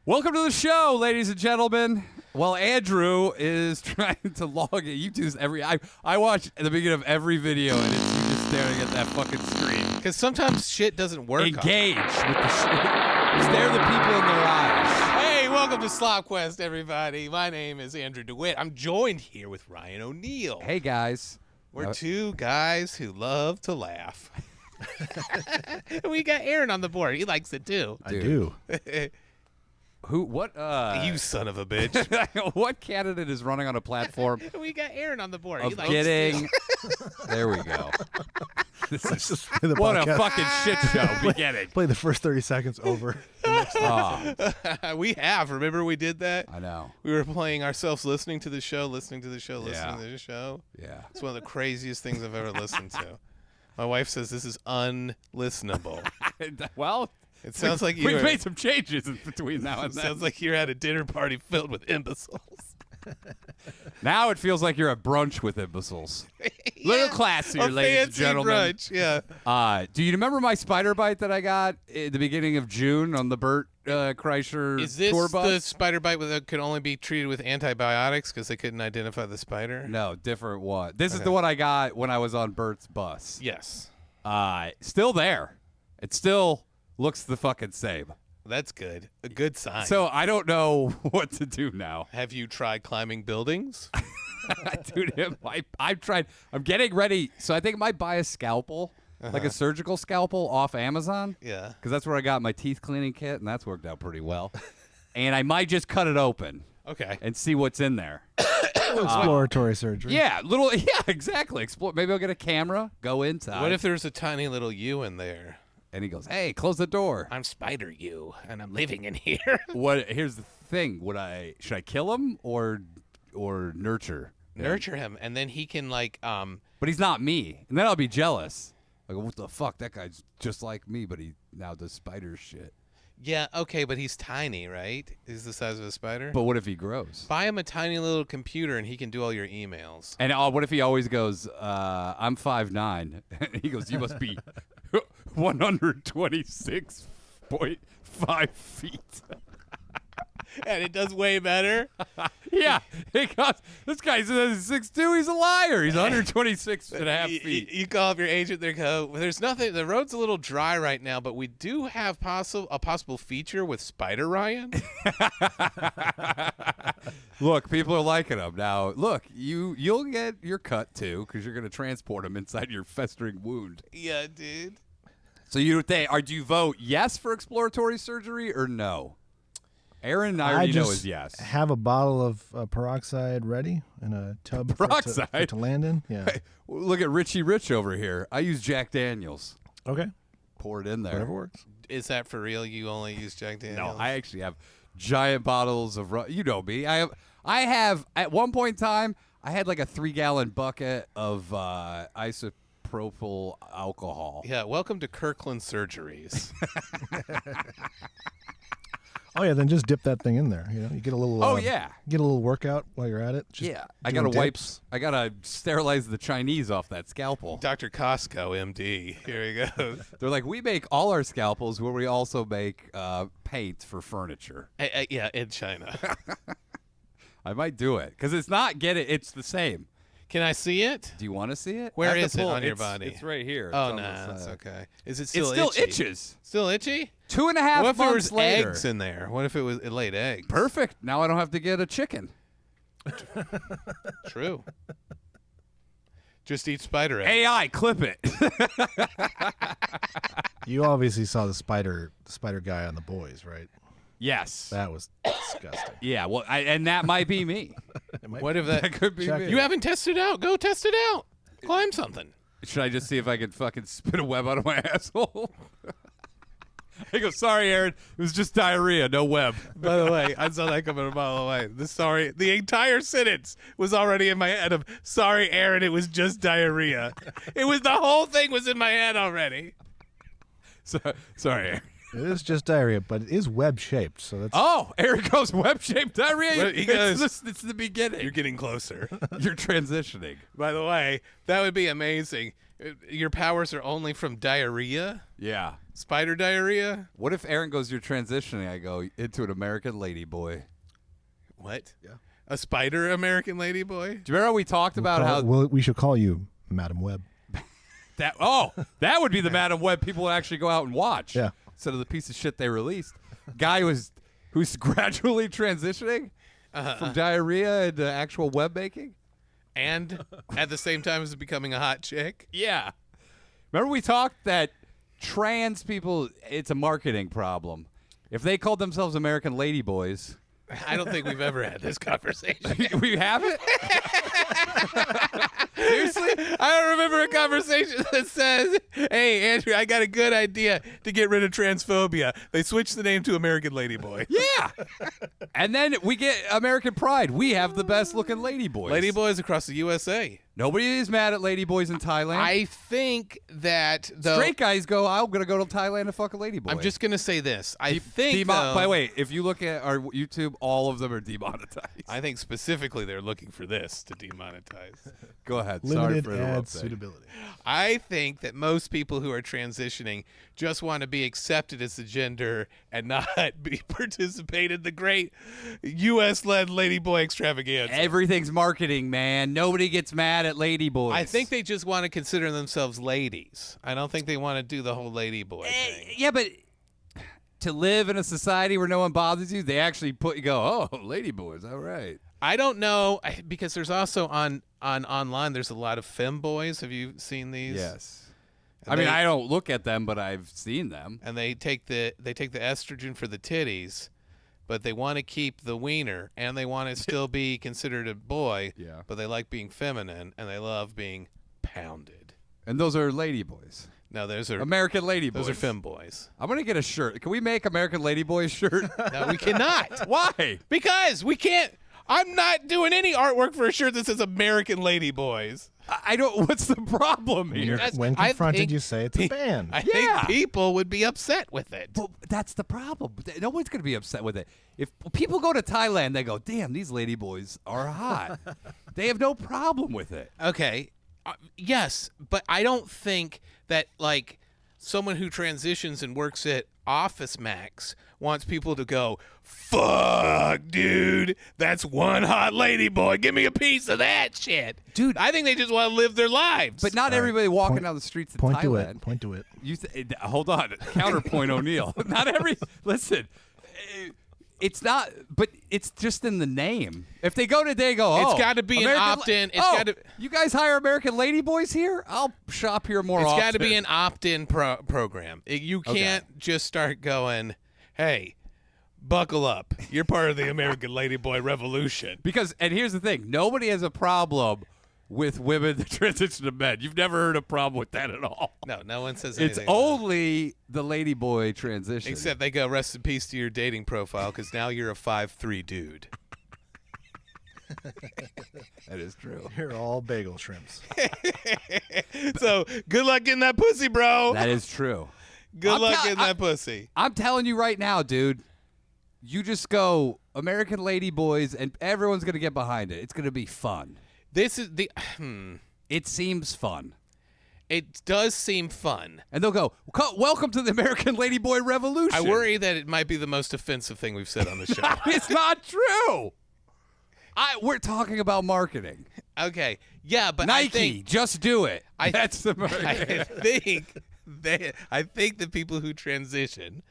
Welcome to the show, ladies and gentlemen. Well, Andrew is trying to log it. You do this I watch at the beginning of every video, and it's you just staring at that fucking screen. Because sometimes shit doesn't work. Engage with the shit. Stare the people in their eyes. Hey, welcome to Slop Quest, everybody. My name is Andrew DeWitt. I'm joined here with Ryan O'Neill. Hey, guys. We're two guys who love to laugh. We got Aaron on the board. He likes it too. I do. Who? What? You son of a bitch. What candidate is running on a platform We got Aaron on the board. of He likes getting? There we go. This is just play the What podcast. a fucking shit show beginning. Play the first 30 seconds over. Oh, We have. Remember we did that? I know. We were playing ourselves listening to the show, listening to the show, listening Yeah. to the show. Yeah. It's one of the craziest things I've ever listened to. My wife says this is unlistenable. Well, It sounds like we've you're made some changes in between now and then. sounds like you're at a dinner party filled with imbeciles. Now it feels like you're at brunch with imbeciles. Little classier, a ladies and fancy gentlemen. brunch, yeah. Do you remember my spider bite that I got at the beginning of June on the Burt Kreischer Is this tour bus? the spider bite that could only be treated with antibiotics because they couldn't identify the spider? No, different one. This is the one I got when I was on Burt's bus. Yes. Still there. It still looks the fucking same. That's good. A good sign. So I don't know what to do now. have you tried climbing buildings? Dude, I've tried. I'm getting ready. So I think I might buy a scalpel, like a surgical scalpel off Amazon. Yeah. Because that's where I got my teeth cleaning kit, and that's worked out pretty well. And I might just cut it open Okay. and see what's in there. Exploratory surgery. Yeah, exactly. Explore. Maybe I'll get a camera, go inside. What if there's a tiny little you in there? And he goes, "Hey, close the door." I'm Spider You, and I'm living in here. What? Here's the thing. Should I kill him or nurture? Nurture him, and then he can But he's not me, and then I'll be jealous. Like, what the fuck? That guy's just like me, but he now does spider shit. Yeah, okay, but he's tiny, right? He's the size of a spider. But what if he grows? Buy him a tiny little computer, and he can do all your emails. And what if he always goes, "I'm 5'9"? He goes, "You must be 126.5 feet." And it does way better. Yeah, he goes, "This guy's 6'2". He's a liar. He's 126.5 feet. You call up your agent. They go, well, "There's nothing. The road's a little dry right now, but we do have a possible feature with Spider Ryan." Look, people are liking him now. Look, you'll get your cut too because you're going to transport him inside your festering wound. Yeah, dude. So do you vote yes for exploratory surgery or no? Aaron, I already know just is yes. have a bottle of peroxide ready in a tub for it to land in. Yeah. Hey, look at Richie Rich over here. I use Jack Daniels. Okay. Pour it in there. Whatever works. Is that for real? You only use Jack Daniels? No, I actually have giant bottles of. You know me. I have. At one point in time, I had like a 3-gallon bucket of isopropyl alcohol. Yeah. Welcome to Kirkland Surgeries. Oh yeah, then just dip that thing in there. You know, you get a little. Oh yeah. Get a little workout while you're at it. Just I doing gotta wipe. dips. I gotta sterilize the Chinese off that scalpel. Dr. Costco, MD. Here he goes. They're like, we make all our scalpels where we also make paint for furniture. Yeah, in China. I might do it because it's not it's the same. Can I see it? Do you want to see it? Where I have is to it pull on your body? It's right here. Oh, It's on no, the that's side. okay. Is it It still still itchy? itches. Still itchy? 2.5 What if there months was later. eggs in there? What if it laid eggs? Perfect. Now I don't have to get a chicken. True. Just eat spider eggs. AI, clip it. You obviously saw the spider guy on The Boys, right? Yes. That was disgusting. Yeah. Well, and that might be me. What if that? That could be Check me. it. You haven't tested it out. Go test it out. Climb something. Should I just see if I can fucking spit a web out of my asshole? I go, "Sorry, Aaron. It was just diarrhea, no web." By the way, I saw that coming a mile away. The entire sentence was already in my head of, "Sorry, Aaron, it was just diarrhea." The whole thing was in my head already. Sorry, Aaron. It is just diarrhea, but it is web-shaped, so that's... Oh, Eric goes web-shaped diarrhea. Well, he goes- It's the beginning. You're getting closer. You're transitioning. By the way, that would be amazing. Your powers are only from diarrhea? Yeah. Spider diarrhea? What if Aaron goes, you're transitioning? I go, into an American ladyboy. What? Yeah. A spider American ladyboy? Do you remember how we talked about how we should call you Madam Web. that would be the Madam Web people would actually go out and watch. Yeah. Instead of the piece of shit they released. Guy who's gradually transitioning from diarrhea into actual web making. And at the same time as becoming a hot chick? Yeah. Remember we talked that trans people, it's a marketing problem. If they called themselves American ladyboys. I don't think we've ever had this conversation. We haven't? Seriously? I don't remember a conversation that says, hey, Andrew, I got a good idea to get rid of transphobia. They switched the name to American Ladyboy. Yeah. And then we get American Pride. We have the best looking ladyboys. Ladyboys across the USA. Nobody is mad at ladyboys in Thailand. I think that though Straight guys go, I'm going to go to Thailand and fuck a ladyboy. I'm just going to say this. I think though, by the way, if you look at our YouTube, all of them are demonetized. I think specifically they're looking for this to demonetize. Go ahead. Limited Sorry for ad interrupting. suitability. I think that most people who are transitioning just want to be accepted as a gender and not participate in the great U.S.-led ladyboy extravaganza. Everything's marketing, man. Nobody gets mad at ladyboys. I think they just want to consider themselves ladies. I don't think they want to do the whole ladyboy thing. Yeah, but to live in a society where no one bothers you, they actually go, oh, ladyboys, all right. I don't know because there's also on online there's a lot of femboys. Have you seen these? Yes. And I mean, they- I don't look at them, but I've seen them. And they take the estrogen for the titties, but they want to keep the wiener and they want to still be considered a boy. Yeah. But they like being feminine and they love being pounded. And those are ladyboys. No, those are American ladyboys. those are femboys. I'm going to get a shirt. Can we make American ladyboy shirt? No, we cannot. Why? Because we can't. I'm not doing any artwork for a shirt that says American Ladyboys. I don't. What's the problem here? When I confronted, think- you say it's a band. I Yeah. think people would be upset with it. Well, that's the problem. No one's going to be upset with it. If people go to Thailand, they go, damn, these ladyboys are hot. They have no problem with it. Okay, yes, but I don't think that like someone who transitions and works at Office Max wants people to go, fuck, dude, that's one hot lady boy. Give me a piece of that shit. Dude. I think they just want to live their lives. But not everybody walking down the streets of Point to Thailand. it. Point to it. Hold on. Counterpoint O'Neill. Not every. Listen. It's not, but it's just in the name. If they go today, oh, It's gotta be an American opt-in. It's oh, gotta- You guys hire American ladyboys here? I'll shop here more it's often. got to be an opt-in program. You can't just start going, hey, buckle up. You're part of the American Ladyboy revolution. Because, and here's the thing, nobody has a problem with women that transition to men. You've never heard a problem with that at all. No one says It's anything. about it. only the ladyboy transition. Except they go, rest in peace to your dating profile because now you're a 5'3" dude. that is true. You're all bagel shrimps. So good luck getting that pussy, bro. That is true. Good I'm luck tell- getting that pussy. I'm telling you right now, dude. You just go American ladyboys, and everyone's gonna get behind it. It's gonna be fun. This is the. It seems fun. It does seem fun. And they'll go, welcome to the American Ladyboy Revolution. I worry that it might be the most offensive thing we've said on the show. It's not true. We're talking about marketing. Okay, yeah, but Nike, I think just do it. I- That's the I think the people who transition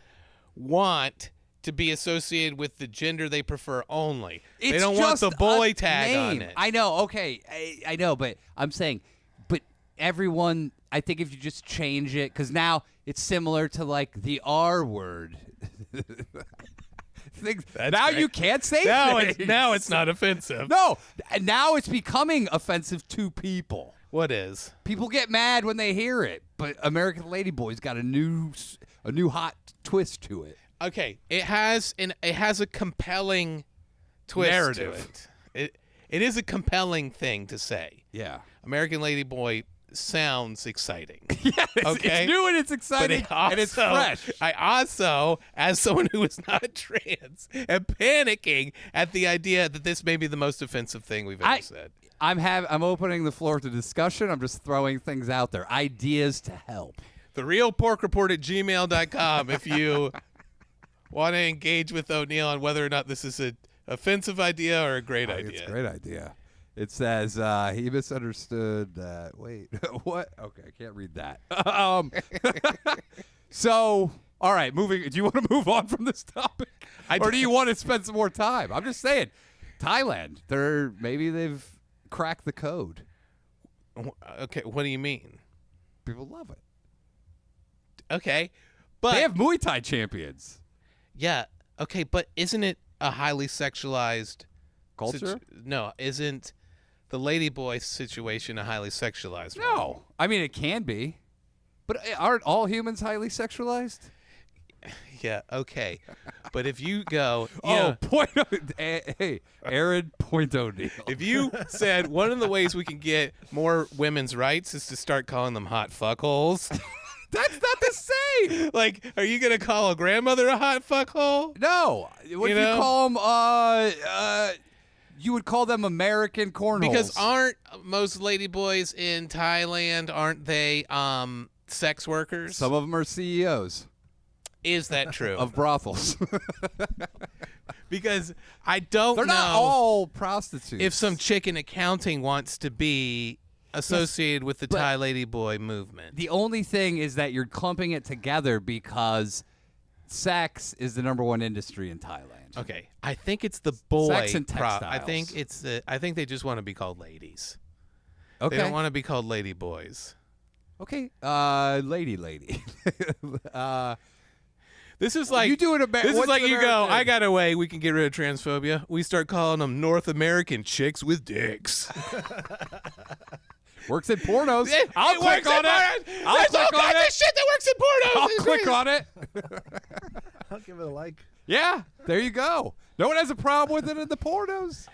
want to be associated with the gender they prefer only. They It's don't want just the boy a tag on name. it. I know. Okay, I know, but I'm saying, but everyone. I think if you just change it, because now it's similar to like the R word. Now great. you can't say now things. it's not offensive. No, and now it's becoming offensive to people. What is? People get mad when they hear it, but American Ladyboy's got a new hot twist to it. Okay, it has a compelling twist Narrative. to it. It is a compelling thing to say. Yeah. American Ladyboy sounds exciting. Yes, Okay? it's new and it's exciting and it's fresh. I also, as someone who is not trans, am panicking at the idea that this may be the most offensive thing we've ever said. I'm opening the floor to discussion. I'm just throwing things out there. Ideas to help. TheRealPorkReport@gmail.com if you want to engage with O'Neill on whether or not this is an offensive idea or a great idea. It's a great idea. It says he misunderstood that. Wait, what? Okay, I can't read that. So, all right, moving. Do you want to move on from this topic, or do you want to spend some more time? I'm just saying, Thailand. Maybe they've cracked the code. Okay, what do you mean? People love it. Okay, but They have Muay Thai champions. yeah, okay, but isn't it a highly sexualized Culture? No, isn't the ladyboy situation a highly sexualized one? No. I mean, it can be. But aren't all humans highly sexualized? Yeah, okay. But if you go, Hey, Aaron Point O'Neill. if you said one of the ways we can get more women's rights is to start calling them hot fuckholes. That's not the same. Like, are you going to call a grandmother a hot fuckhole? No. What if you call them, you would call them American cornholes. Because aren't most ladyboys in Thailand, aren't they sex workers? Some of them are CEOs Is that true? of brothels. Because I don't They're know not all prostitutes. if some chick in accounting wants to be associated with the Thai ladyboy movement. The only thing is that you're clumping it together because sex is the #1 industry in Thailand. Okay, I think it's the boy. Sex and I textiles. think I think they just want to be called ladies. Okay. They don't want to be called lady boys. Okay. Lady. This is like you doing a This is like you go. I got a way we can get rid of transphobia. We start calling them North American chicks with dicks. Works in pornos. I'll click on it. There's all kinds of shit that works in pornos. I'll click on it. I'll give it a like. Yeah, there you go. No one has a problem with it in the pornos.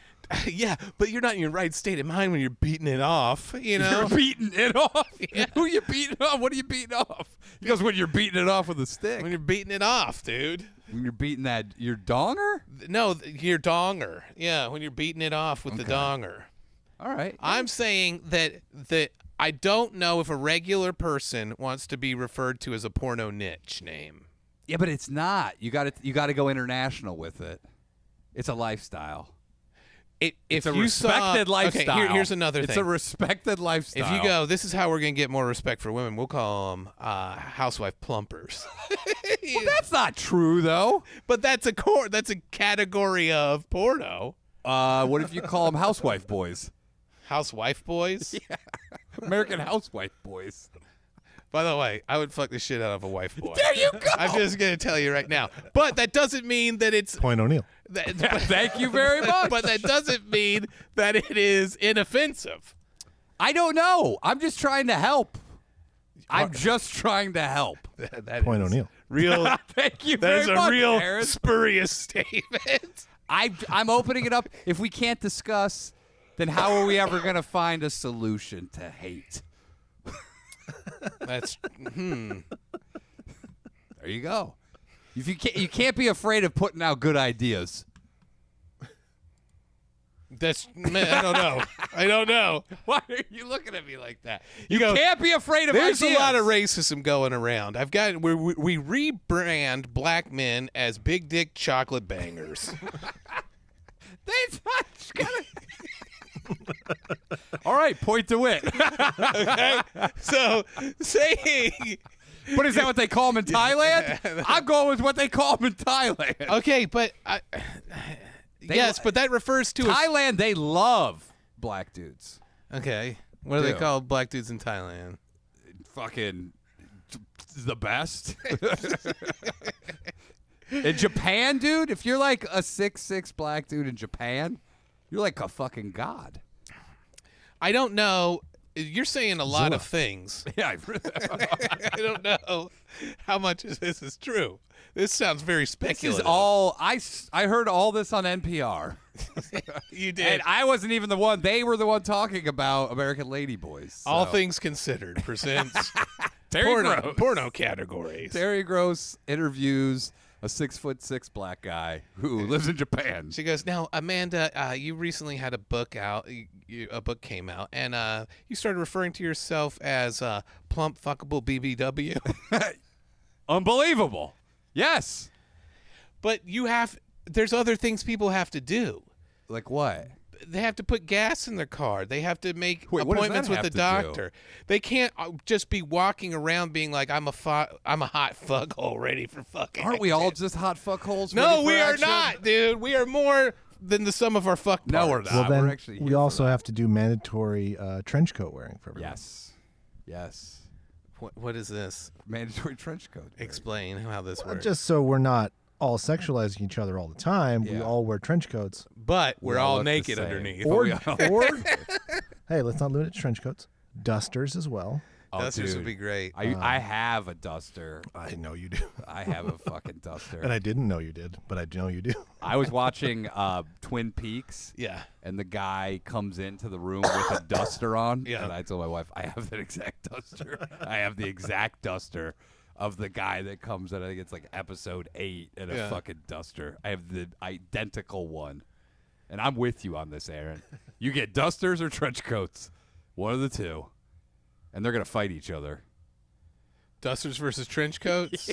Yeah, but you're not in your right state of mind when you're beating it off. You know, You're beating it off. Yeah. Who are you beating off? What are you beating off? Because when you're beating it off with a stick. when you're beating it off, dude. When you're beating your donger? No, your donger. Yeah, when you're beating it off with the donger. All right. I'm saying that I don't know if a regular person wants to be referred to as a porno niche name. Yeah, but it's not. You got to go international with it. It's a lifestyle. It's a respected lifestyle. Okay, here's another thing. It's a respected lifestyle. If you go, this is how we're going to get more respect for women. We'll call them housewife plumpers. Well, that's not true, though. But that's a category of porno. What if you call them housewife boys? Housewife boys? Yeah. American housewife boys. By the way, I would fuck the shit out of a wife boy. There you go. I'm just going to tell you right now. But that doesn't mean that it's... Point O'Neill. Thank you very much. But that doesn't mean that it is inoffensive. I don't know. I'm just trying to help. I'm just trying to help. That Point is O'Neill. Real. Thank you That very is a much, real Aaron. spurious statement. I'm opening it up. If we can't discuss, then how are we ever going to find a solution to hate? That's There you go. If you can't be afraid of putting out good ideas. I don't know. Why are you looking at me like that? You You go, can't be afraid of There's ideas. a lot of racism going around. We rebrand black men as big dick chocolate bangers. That's not gonna... All right, point to it. Okay, so saying. But is that what they call them in Thailand? I'm going with what they call them in Thailand. Okay, but yes, but that refers to Thailand, they love black dudes. Okay, what do they Ew. call black dudes in Thailand? Fucking the best. In Japan, dude, if you're like a 6'6" black dude in Japan, you're like a fucking god. I don't know. You're saying a lot of things. Yeah. I don't know how much of this is true. This sounds very This speculative. is all I heard all this on NPR. You did. And I wasn't even the one. They were the one talking about American Ladyboys. So. All Things Considered presents Terry Gross. porno categories. Terry Gross interviews a 6'6" black guy who lives in Japan. She goes, now, Amanda, you recently had a book out. A book came out, and you started referring to yourself as plump, fuckable BBW. Unbelievable. Yes. But there's other things people have to do. Like what? They have to put gas in their car. They have to make Wait, what does appointments that with the have to do? doctor. They can't just be walking around being like, I'm a hot fuckhole ready for fucking. Aren't we all just hot fuckholes? No, ready for we are action? not, dude. We are more than the sum of our fuck No, we're parts. not. Well, then we're actually we here also for that. have to do mandatory trench coat wearing for everyone. Yes. What is this? Mandatory trench coat. Explain how this works. Just so we're not all sexualizing each other all the time, we Yeah. all wear trench coats. But we're all all look the naked same. underneath. Or, we all- or hey, let's not limit it to trench coats. Dusters as well. Oh, Dusters dude. would be great. I have a duster. I know you do. I have a fucking duster. And I didn't know you did, but I know you do. I was watching Twin Peaks. Yeah. And the guy comes into the room with a duster on. Yeah. And I told my wife, I have that exact duster. I have the exact duster of the guy that comes in, I think it's like episode 8 in a Yeah. fucking duster. I have the identical one. And I'm with you on this, Aaron. You get dusters or trench coats. One of the two. And they're going to fight each other. Dusters versus trench coats.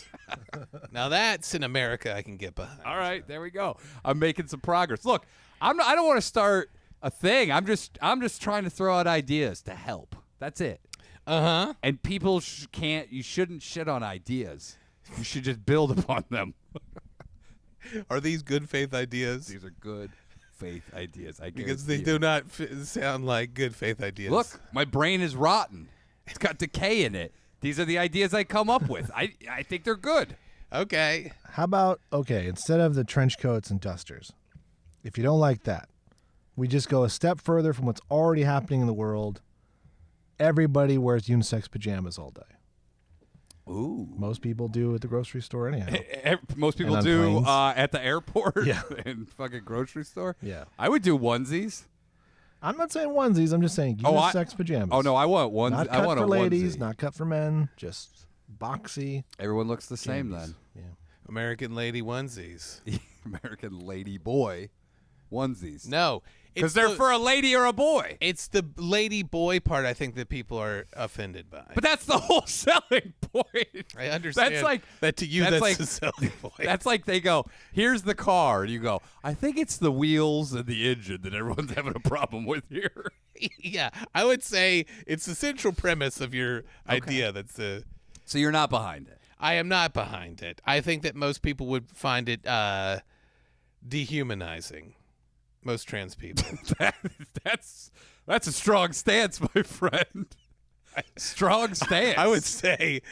Now that's in America I can get behind. All right, there we go. I'm making some progress. Look, I don't want to start a thing. I'm just trying to throw out ideas to help. That's it. Uh-huh. And people you shouldn't shit on ideas. You should just build upon them. Are these good faith ideas? These are good faith ideas. I Because guarantee they you. do not sound like good faith ideas. Look, my brain is rotten. It's got decay in it. These are the ideas I come up with. I think they're good. Okay. How about, instead of the trench coats and dusters, if you don't like that, we just go a step further from what's already happening in the world. Everybody wears unisex pajamas all day. Ooh. Most people do at the grocery store anyhow. Most people And on do planes. at the airport Yeah. and fucking grocery store. Yeah. I would do onesies. I'm not saying onesies. I'm just saying Oh, unisex pajamas. Oh no, I want one. Not I cut want for a ladies, onesie. not cut for men. Just boxy. Everyone looks the same jambies. Yeah. American lady onesies. then. American lady boy onesies. No. because they're for a lady or a boy. It's the lady boy part I think that people are offended by. But that's the whole selling point. I understand That's like that to you that's that's like- the selling point. That's like they go, here's the car. And you go, I think it's the wheels and the engine that everyone's having a problem with here. Yeah, I would say it's the central premise of your idea. That's the. So you're not behind it. I am not behind it. I think that most people would find it dehumanizing. Most trans people. That's a strong stance, my friend. Strong stance. I would say.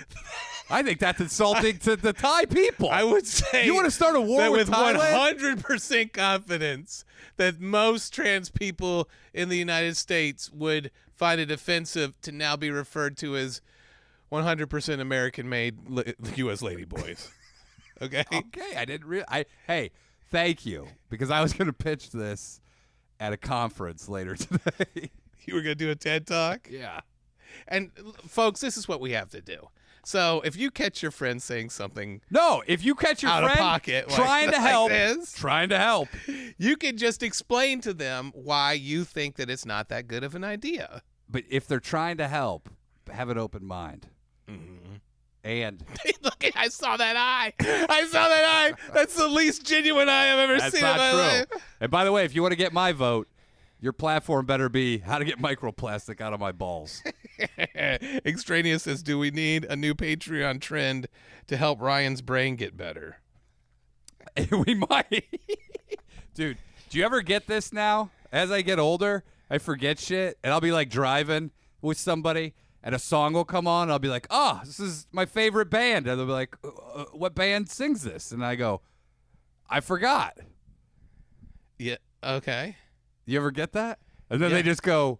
I think that's insulting to the Thai people. I would say. You want to start a war that with with Thailand? 100% confidence that most trans people in the United States would find it offensive to now be referred to as 100% American-made U.S. ladyboys. Okay? Okay, I didn't hey, thank you, because I was going to pitch this at a conference later today. You were going to do a TED Talk? Yeah. And, folks, this is what we have to do. So if you catch your friend saying something No, if you catch your out friend of pocket, trying to like help, this, trying to help, you can just explain to them why you think that it's not that good of an idea. but if they're trying to help, have an open mind. And Look, I saw that eye. I saw that eye. That's the least genuine eye I've ever that's seen in my not life. true. And by the way, if you want to get my vote, your platform better be how to get microplastic out of my balls. Extraneous says, do we need a new Patreon trend to help Ryan's brain get better? We might. Dude, do you ever get this now? As I get older, I forget shit, and I'll be like driving with somebody, and a song will come on, and I'll be like, oh, this is my favorite band. And they'll be like, what band sings this? And I go, I forgot. Yeah. Okay. You ever get that? And then Yeah. they just go,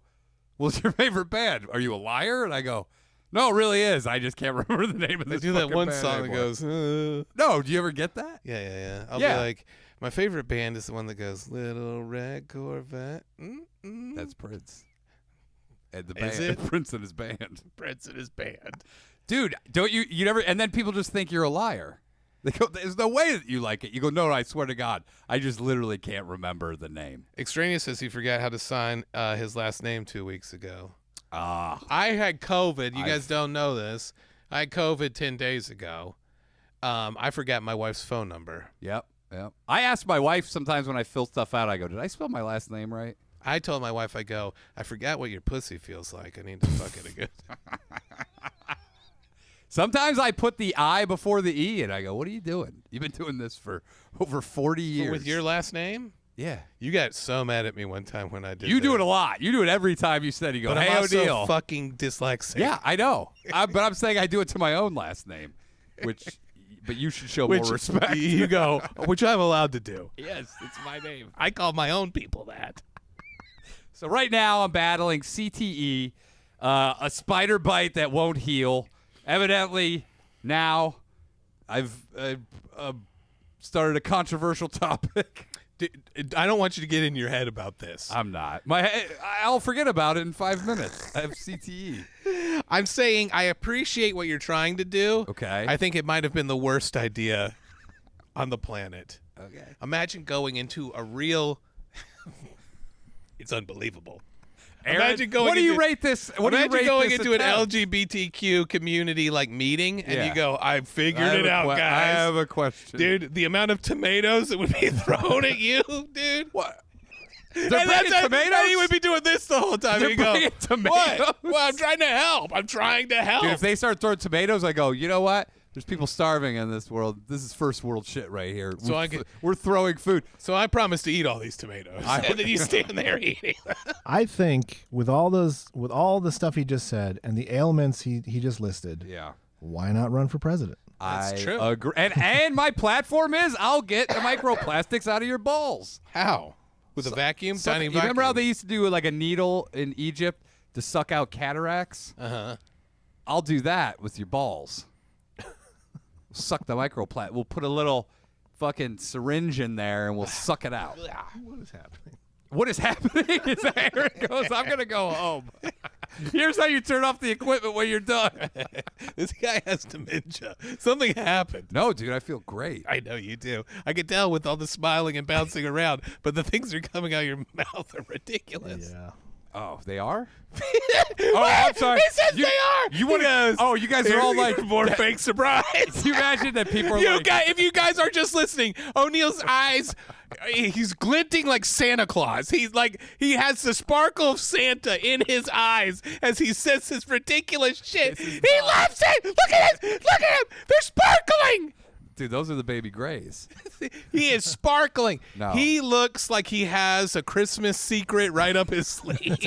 what's your favorite band? Are you a liar? And I go, no, it really is. I just can't remember the name of They this do that fucking one band song anymore." that goes, No, do you ever get that? yeah. I'll Yeah. be like, my favorite band is the one that goes, Little Red Corvette. That's Prince. And the Is band. it? Prince and his band. Prince and his band. Dude, don't you never, and then people just think you're a liar. They go, there's no way that you like it. You go, no, I swear to God, I just literally can't remember the name. Extraneous says he forgot how to sign his last name 2 weeks ago. Ah. I had COVID. You guys don't know this. I had COVID 10 days ago. I forgot my wife's phone number. Yep. I ask my wife sometimes when I fill stuff out, I go, did I spell my last name right? I told my wife, I go, I forgot what your pussy feels like. I need to fuck it again. Sometimes I put the I before the E, and I go, what are you doing? You've been doing this for over 40 years. With your last name? Yeah. You got so mad at me one time when I did You that. do it a lot. You do it every time you said, you go, But hey, I'm also O'Neal. fucking dyslexic. Yeah, I know. But I'm saying I do it to my own last name, but you should show more respect. You go, which I'm allowed to do. Yes, it's my name. I call my own people that. So right now I'm battling CTE, a spider bite that won't heal. Evidently, now I've started a controversial topic. I don't want you to get in your head about this. I'm not. I'll forget about it in 5 minutes. I have CTE. I'm saying I appreciate what you're trying to do. Okay. I think it might have been the worst idea on the planet. Okay. Imagine going into a real. It's unbelievable. Aaron, Imagine going what do you into- rate this? What do you Imagine rate going this into an attempt? LGBTQ community like meeting, and Yeah. you go, "I I figured have it a out, I guys." have a question, Dude, the amount of tomatoes that would be thrown at you, dude. What? They're And bringing that's tomatoes. and he would be doing this the whole time. They're You go, bringing tomatoes. What? Well, I'm trying to help. I'm trying to help. Dude, if they start throwing tomatoes, I go, you know what? There's people starving in this world. This is first world shit right here. So We're throwing food. So I promise to eat all these tomatoes, and then you stand there eating. I think with all the stuff he just said and the ailments he just listed, Yeah. why not run for president? That's I true. agree. And my platform is I'll get the microplastics out of your balls. How? With a vacuum, tiny You vacuum. remember how they used to do like a needle in Egypt to suck out cataracts? I'll do that with your balls. Suck the microplastic. We'll put a little fucking syringe in there and we'll suck it out. What is happening? What is happening is Aaron goes, I'm going to go home. Here's how you turn off the equipment when you're done. This guy has dementia. Something happened. No, dude, I feel great. I know you do. I can tell with all the smiling and bouncing around, but the things that are coming out of your mouth are ridiculous. Yeah. Oh, they are? Oh, I'm sorry. He says You- they are. You want to? Oh, you guys are all like more fake surprise. Can you imagine that people are You like, guys, if you guys are just listening, O'Neal's eyes, he's glinting like Santa Claus. He's like, he has the sparkle of Santa in his eyes as he says this ridiculous shit. He loves it. Look at it. Look at him. They're sparkling. dude, those are the baby grays. He is sparkling. No. He looks like he has a Christmas secret right up his sleeve.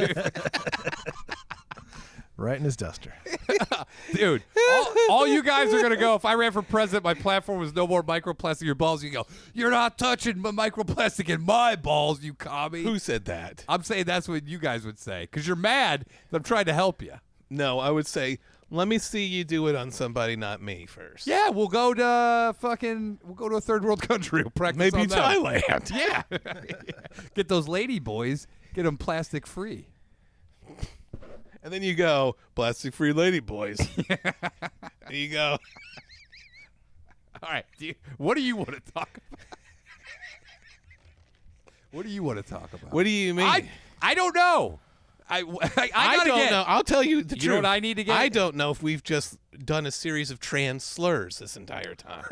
Right in his duster. Dude, all you guys are going to go, if I ran for president, my platform was no more microplastic in your balls. You go, you're not touching my microplastic in my balls, you commie. Who said that? I'm saying that's what you guys would say because you're mad that I'm trying to help you. No, I would say, let me see you do it on somebody, not me first. Yeah, we'll go to a third world country. We'll practice Maybe on them. Thailand. Yeah. Get those lady boys, get them plastic free. And then you go, plastic-free lady boys. There you go. All right. What do you want to talk about? What do you want to talk about? What do you mean? I don't know. I I don't know. I'll tell you the truth. You know what I need to get? I don't know if we've just done a series of trans slurs this entire time.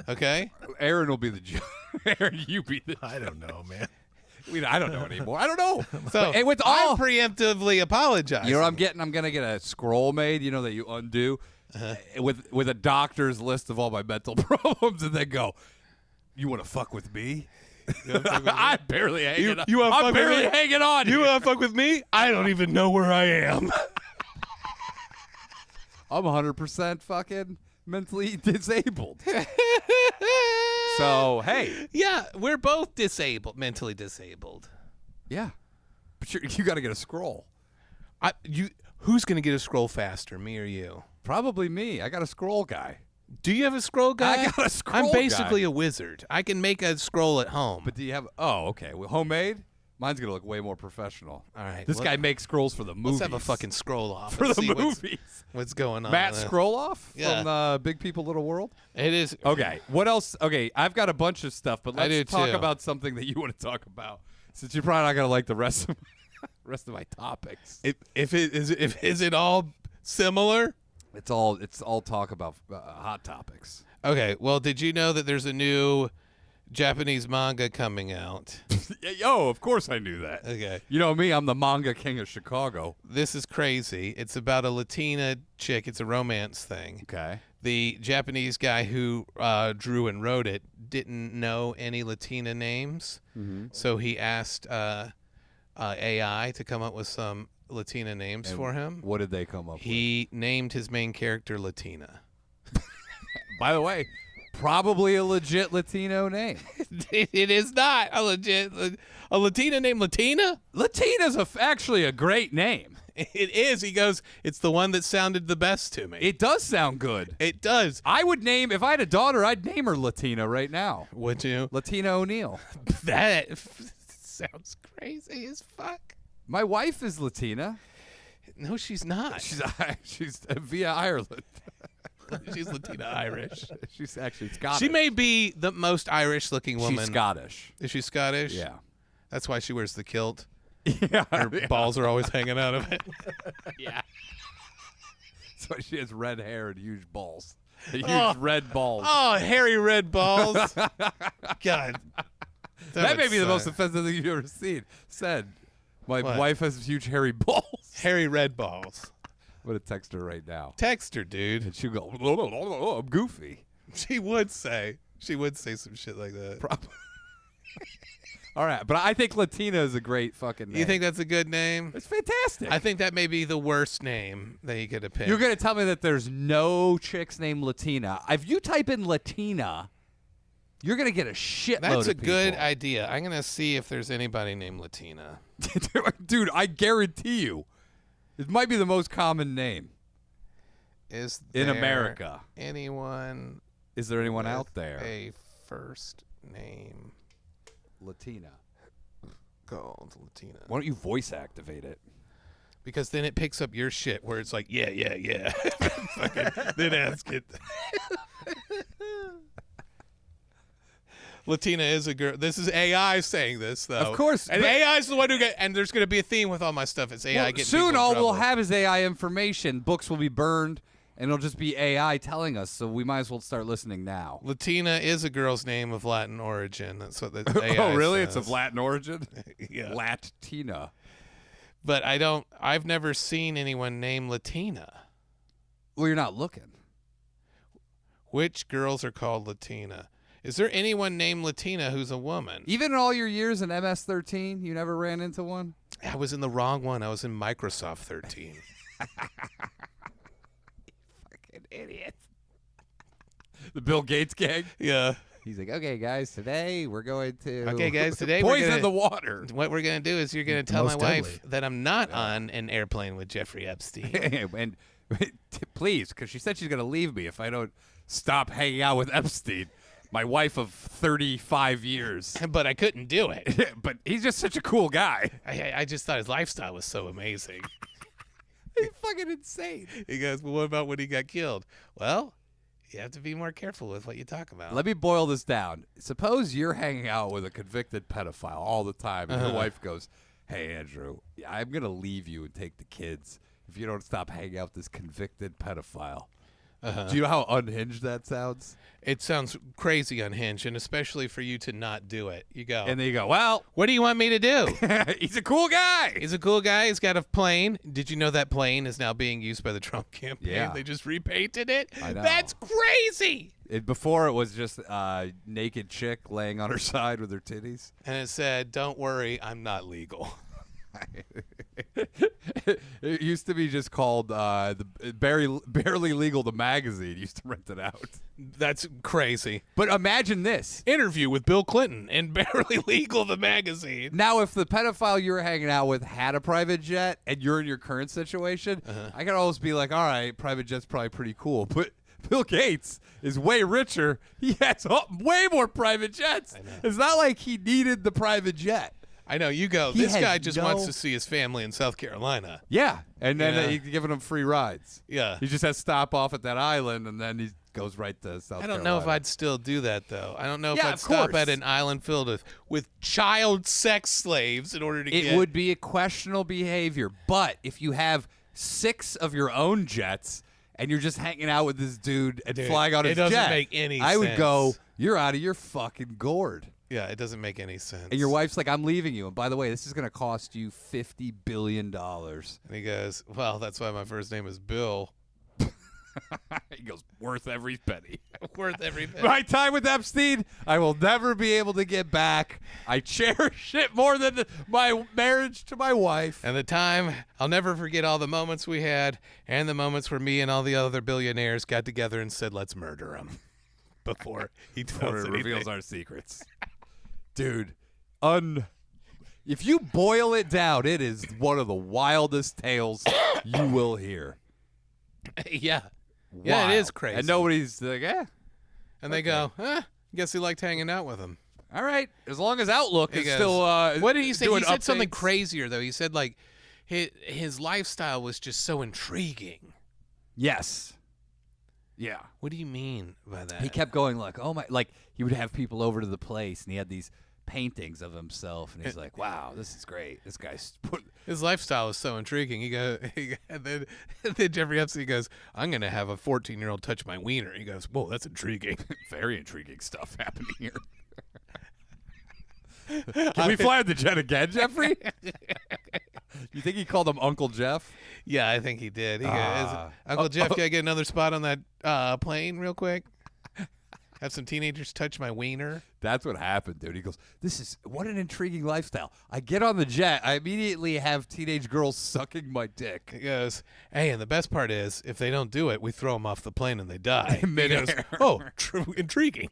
Okay? Aaron will be the judge. Aaron, you be the. I don't know, man. I don't know anymore. I don't know. So And with I'm all, preemptively apologizing. you know what I'm getting? I'm gonna get a scroll made. You know that you undo with a doctor's list of all my mental problems, and then go. You want to fuck with me? I'm barely hanging on. you wanna I'm fuck with barely me? hanging on. You here. want to fuck with me? I don't even know where I am. I'm 100% fucking mentally disabled. So hey, Yeah, we're both disabled, mentally disabled. yeah, but you got to get a scroll. Who's gonna get a scroll faster, me or you? Probably me. I got a scroll guy. Do you have a scroll guy? I got a scroll I'm basically guy. a wizard. I can make a scroll at home. But do you have? Oh, okay. Well, homemade. Mine's gonna look way more professional. All right, This guy makes scrolls for the movies. Let's have a fucking scroll off for and the see movies. What's going on? Matt Scrolloff Yeah. from Big People Little World. It is Okay. What else? Okay, I've got a bunch of stuff, but I do let's talk too. about something that you want to talk about, since you're probably not gonna like the rest of my topics. If is it all similar? It's all talk about hot topics. Okay. Well, did you know that there's a new Japanese manga coming out? Yo, of course I knew that. Okay. You know me, I'm the manga king of Chicago. This is crazy. It's about a Latina chick. It's a romance thing. Okay. The Japanese guy who drew and wrote it didn't know any Latina names, so he asked AI to come up with some Latina names for him. What did they come up He named his main character Latina. with? By the way, probably a legit Latino name. It is not a Latina named Latina. Latina's actually a great name. It is. He goes, it's the one that sounded the best to me. It does sound good. It does. I would name, if I had a daughter, I'd name her Latina right now. Would you? Latina O'Neill. That sounds crazy as fuck. My wife is Latina. No, she's not. She's via Ireland. She's Latina Irish. She's actually Scottish. She may be the most Irish-looking woman. She's Scottish. Is she Scottish? Yeah. That's why she wears the kilt. Yeah. Her balls are always hanging out of it. Yeah. So she has red hair and huge balls. Huge red balls. Oh, hairy red balls. God. That may be the most suck. offensive thing you've ever seen. Said, my What? wife has huge hairy balls. Hairy red balls. I'm going to text her right now. Text her, dude. And she'll go, oh, I'm goofy. She would say some shit like that. Probably. All right, but I think Latina is a great fucking name. You think that's a good name? It's fantastic. I think that may be the worst name that you could have picked. You're going to tell me that there's no chicks named Latina. If you type in Latina, you're going to get a shitload That's of a good people. idea. I'm going to see if there's anybody named Latina. Dude, I guarantee you, it might be the most common name Is in there America. anyone Is there anyone with out there? a first name Latina. called Latina? Why don't you voice activate it? Because then it picks up your shit where it's like, yeah. Fucking, then ask it. Latina is a girl. This is AI saying this, though. Of course, And but- AI is the one who get. And there's going to be a theme with all my stuff. It's AI Well, getting soon people in all trouble. we'll have is AI information. Books will be burned, and it'll just be AI telling us, so we might as well start listening now. Latina is a girl's name of Latin origin. That's what the AI Oh, really? says. It's of Latin origin? Yeah. Latina. But I've never seen anyone named Latina. Well, you're not looking. Which girls are called Latina? Is there anyone named Latina who's a woman? Even in all your years in MS-13, you never ran into one? I was in the wrong one. I was in Microsoft 13. Fucking idiot. The Bill Gates gang? Yeah. He's like, okay, guys, today we're going to Okay, guys, today we're poison gonna- the water. What we're going to do is you're going to tell my Most wife deadly. that I'm not on an airplane with Jeffrey Epstein. And please, because she said she's going to leave me if I don't stop hanging out with Epstein, my wife of 35 years. But I couldn't do it. But he's just such a cool guy. I just thought his lifestyle was so amazing. He's fucking insane. He goes, well, what about when he got killed? Well, you have to be more careful with what you talk about. Let me boil this down. Suppose you're hanging out with a convicted pedophile all the time, and your wife goes, hey, Andrew, I'm going to leave you and take the kids if you don't stop hanging out with this convicted pedophile. Do you know how unhinged that sounds? It sounds crazy unhinged, and especially for you to not do it. You go, And then you go, well, what do you want me to do? he's a cool guy. He's a cool guy. He's got a plane. Did you know that plane is now being used by the Trump campaign? Yeah. They just repainted it. I know. That's crazy. Before it was just a naked chick laying on her side with her titties. And it said, don't worry, I'm not legal. It used to be just called the barely legal. The magazine used to rent it out. That's crazy. But imagine this. Interview with Bill Clinton and Barely Legal, the magazine. Now, if the pedophile you were hanging out with had a private jet and you're in your current situation, I could always be like, all right, private jet's probably pretty cool. But Bill Gates is way richer. He has way more private jets. It's not like he needed the private jet. I know. You go, He this has guy just no- wants to see his family in South Carolina. Yeah. And then Yeah. he's giving them free rides. Yeah. He just has to stop off at that island, and then he goes right to South I don't Carolina. know if I'd still do that, though. I don't know if Yeah, I'd of stop course. at an island filled with child sex slaves in order to get... It would be a questionable behavior. But if you have 6 of your own jets and you're just hanging out with this dude and Dude, flying on it his doesn't jet, make any I would go, sense. you're out of your fucking gourd. Yeah, it doesn't make any sense. And your wife's like, I'm leaving you. And by the way, this is going to cost you $50 billion. And he goes, well, that's why my first name is Bill. He goes, worth every penny. Worth every bit. My time with Epstein, I will never be able to get back. I cherish it more than my marriage to my wife. And the time, I'll never forget all the moments we had and the moments where me and all the other billionaires got together and said, let's murder him before he tells Or it anything. reveals our secrets. Dude, if you boil it down, it is one of the wildest tales you will hear. Yeah. Yeah, it is crazy. And nobody's like, And they go, guess he liked hanging out with him. all right, as long as Outlook He is goes, still what did he say? doing He said something updates. crazier, though. He said, like, his lifestyle was just so intriguing. Yes. Yeah. What do you mean by that? He kept going like, oh my, like he would have people over to the place and he had these paintings of himself and he's like, wow, this is great. This guy's His lifestyle is so intriguing. And then Jeffrey Epstein goes, I'm going to have a 14-year-old touch my wiener. He goes, whoa, that's intriguing. very intriguing stuff happening here. Can we fly on the jet again, Jeffrey? You think he called him Uncle Jeff? Yeah, I think he did. He goes, Ah. Uncle Jeff, can I get another spot on that plane real quick? Have some teenagers touch my wiener. That's what happened, dude. He goes, what an intriguing lifestyle. I get on the jet. I immediately have teenage girls sucking my dick. He goes, hey, and the best part is, if they don't do it, we throw them off the plane and they die. He Midair. goes, oh, intriguing.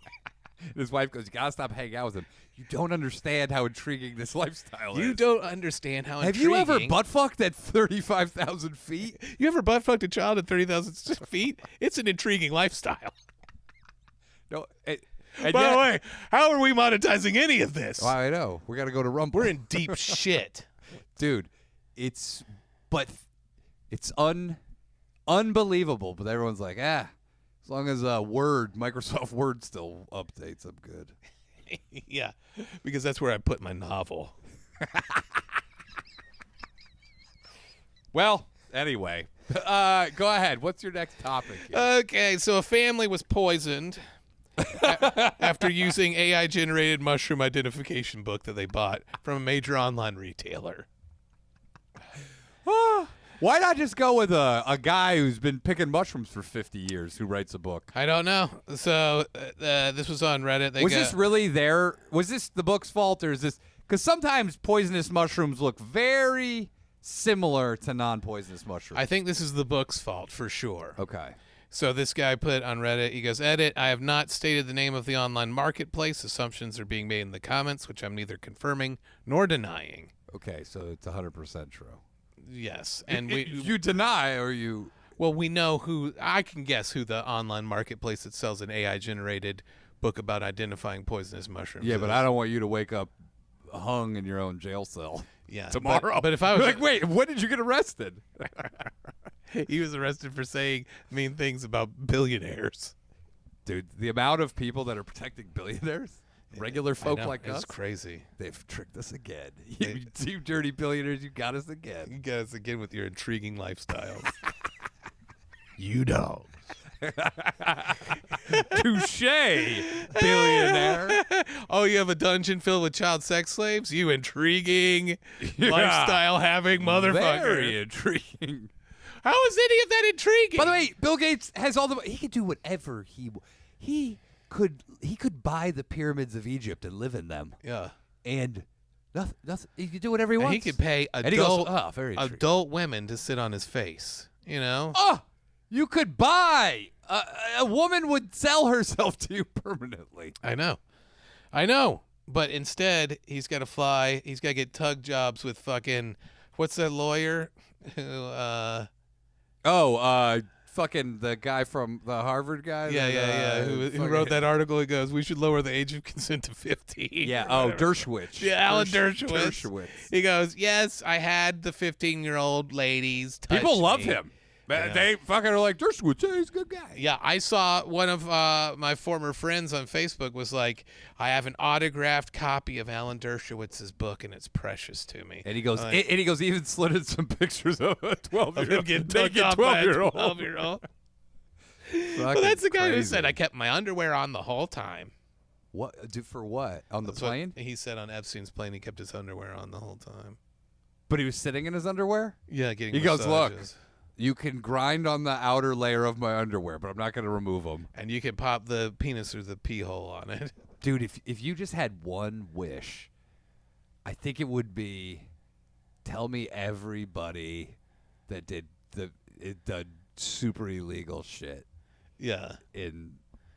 And his wife goes, you got to stop hanging out with him. You don't understand how intriguing this lifestyle is. You don't understand how Have intriguing. you ever butt fucked at 35,000 feet? You ever butt fucked a child at 30,000 feet? It's an intriguing lifestyle. No. And By the way, how are we monetizing any of this? I know. We got to go to Rumble. We're in deep shit. Dude, it's unbelievable. But everyone's like, as long as Microsoft Word still updates, I'm good. Yeah, because that's where I put my novel. Well, anyway, go ahead. What's your next topic? Okay, so a family was poisoned after using AI-generated mushroom identification book that they bought from a major online retailer. Why not just go with a guy who's been picking mushrooms for 50 years who writes a book? I don't know. So this was on Reddit. Was this really there? Was this the book's fault, or is this because sometimes poisonous mushrooms look very similar to non-poisonous mushrooms? I think this is the book's fault for sure. Okay. So this guy put on Reddit, he goes, edit, I have not stated the name of the online marketplace. Assumptions are being made in the comments, which I'm neither confirming nor denying. Okay, so it's 100% true. Yes. And You deny, or you... Well, we know who, I can guess who the online marketplace that sells an AI-generated book about identifying poisonous mushrooms Yeah, is. but I don't want you to wake up hung in your own jail cell Yeah, tomorrow. But if I was You're like, wait, when did you get arrested? he was arrested for saying mean things about billionaires. Dude, the amount of people that are protecting billionaires, regular folk I know, like it's us, crazy. they've tricked us again. You dirty billionaires, you got us again. You guys again with your intriguing lifestyles. You don't. Touche, billionaire. Oh, you have a dungeon filled with child sex slaves? You intriguing lifestyle having motherfucker. Very intriguing. How is any of that intriguing? By the way, Bill Gates has all the. He could do whatever he could. He could buy the pyramids of Egypt and live in them. Yeah. And Nothing. He can do whatever he And wants. he could pay And he goes, adult, very intriguing. adult women to sit on his face. You know? Oh, you could buy. A woman would sell herself to you permanently. I know. But instead, he's got to fly. He's got to get tug jobs with fucking, what's that lawyer? Fucking the guy from the Harvard guy. Who wrote that article? He goes, we should lower the age of consent to 15. Yeah. Dershowitz. Yeah, Alan Dershowitz. Dershowitz. He goes, yes, I had the 15-year-old ladies touch People love me. him. Yeah. They fucking are like, Dershowitz, he's a good guy. Yeah, I saw one of my former friends on Facebook was like, I have an autographed copy of Alan Dershowitz's book, and it's precious to me. And he goes, Like, he even slid in some pictures of a 12-year-old. getting tucked off by a 12-year-old. 12-year-old. Well, that's the guy who said, I kept my underwear on the whole time. What? For what? On the That's what plane? he said on Epstein's plane he kept his underwear on the whole time. But he was sitting in his underwear? Yeah, getting He goes, look, massages. you can grind on the outer layer of my underwear, but I'm not going to remove them. And you can pop the penis through the pee hole on it. Dude, if you just had one wish, I think it would be tell me everybody that did the super illegal shit Yeah.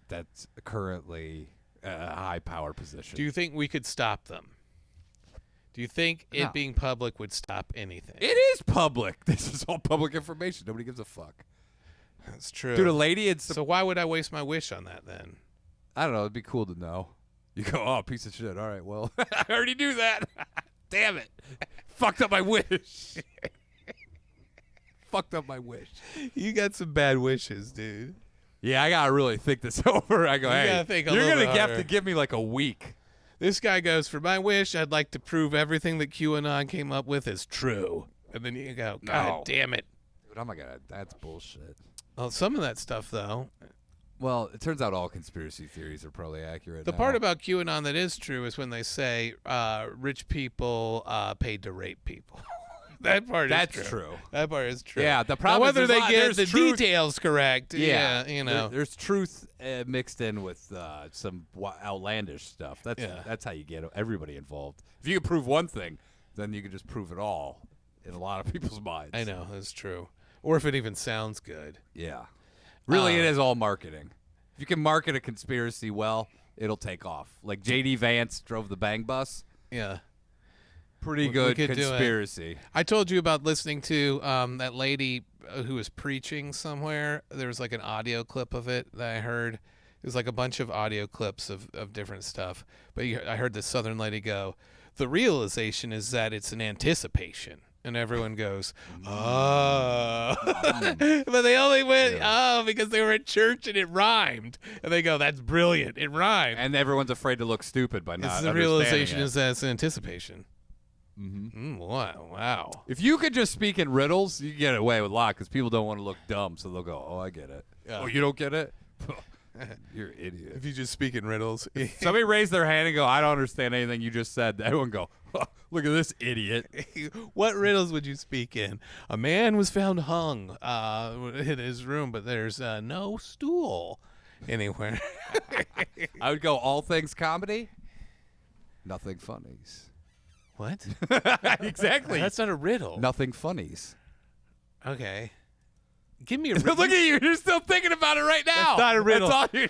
that's currently a high power position. Do you think we could stop them? Do you think it No. being public would stop anything? It is public. This is all public information. Nobody gives a fuck. That's true. Dude, a lady in So why would I waste my wish on that then? I don't know. It'd be cool to know. You go, oh, piece of shit. All right, well, I already knew that. Damn it. Fucked up my wish. Fucked up my wish. You got some bad wishes, dude. Yeah, I got to really think this over. I go, You hey, gotta think a you're little going bit to have harder. to give me like a week. This guy goes, for my wish, I'd like to prove everything that QAnon came up with is true. And then you go, God No. damn it. Dude, oh my God, that's bullshit. Well, some of that stuff, though, Well, it turns out all conspiracy theories are probably accurate. the now. part about QAnon that is true is when they say rich people paid to rape people. That part That's is true. true. That part is true. Yeah, the Now, problem is whether there's they a lot- get there's the truth- details correct, Yeah, you know. there's truth mixed in with some outlandish stuff. That's how you get everybody involved. If you can prove one thing, then you can just prove it all in a lot of people's minds. I know, that's true. Or if it even sounds good. Yeah, really, it is all marketing. If you can market a conspiracy well, it'll take off. Like J.D. Vance drove the bang bus. Yeah. Pretty We good could do it. conspiracy. I told you about listening to that lady who was preaching somewhere. There was like an audio clip of it that I heard. It was like a bunch of audio clips of different stuff. But I heard this Southern lady go, the realization is that it's an anticipation. And everyone goes, oh. But they only went, oh, because they were at church and it rhymed. And they go, that's brilliant. It rhymed. And everyone's afraid to look stupid by not It's the understanding realization it. is that it's an anticipation. Mm-hmm. Wow. If you could just speak in riddles, you can get away with a lot because people don't want to look dumb, so they'll go, "Oh, I get it." Yeah. Oh, you don't get it? You're an idiot. If you just speak in riddles. Somebody raise their hand and go, "I don't understand anything you just said." Everyone go, "Look at this idiot." What riddles would you speak in? A man was found hung in his room, but there's no stool anywhere. I would go, "All things comedy, nothing funnies." What? Exactly. That's not a riddle. Nothing funnies. Okay. Give me a Look at you. You're still thinking about it right now. That's not a riddle. That's all you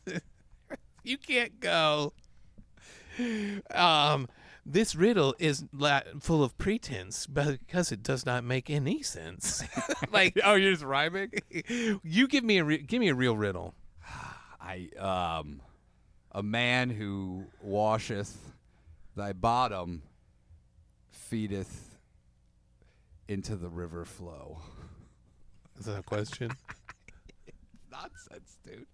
need. You can't go. This riddle is full of pretense because it does not make any sense. Like, Oh, you're just rhyming? you give me a real riddle. A man who washeth thy bottom feedeth into the river flow. Is that a question? Nonsense, dude.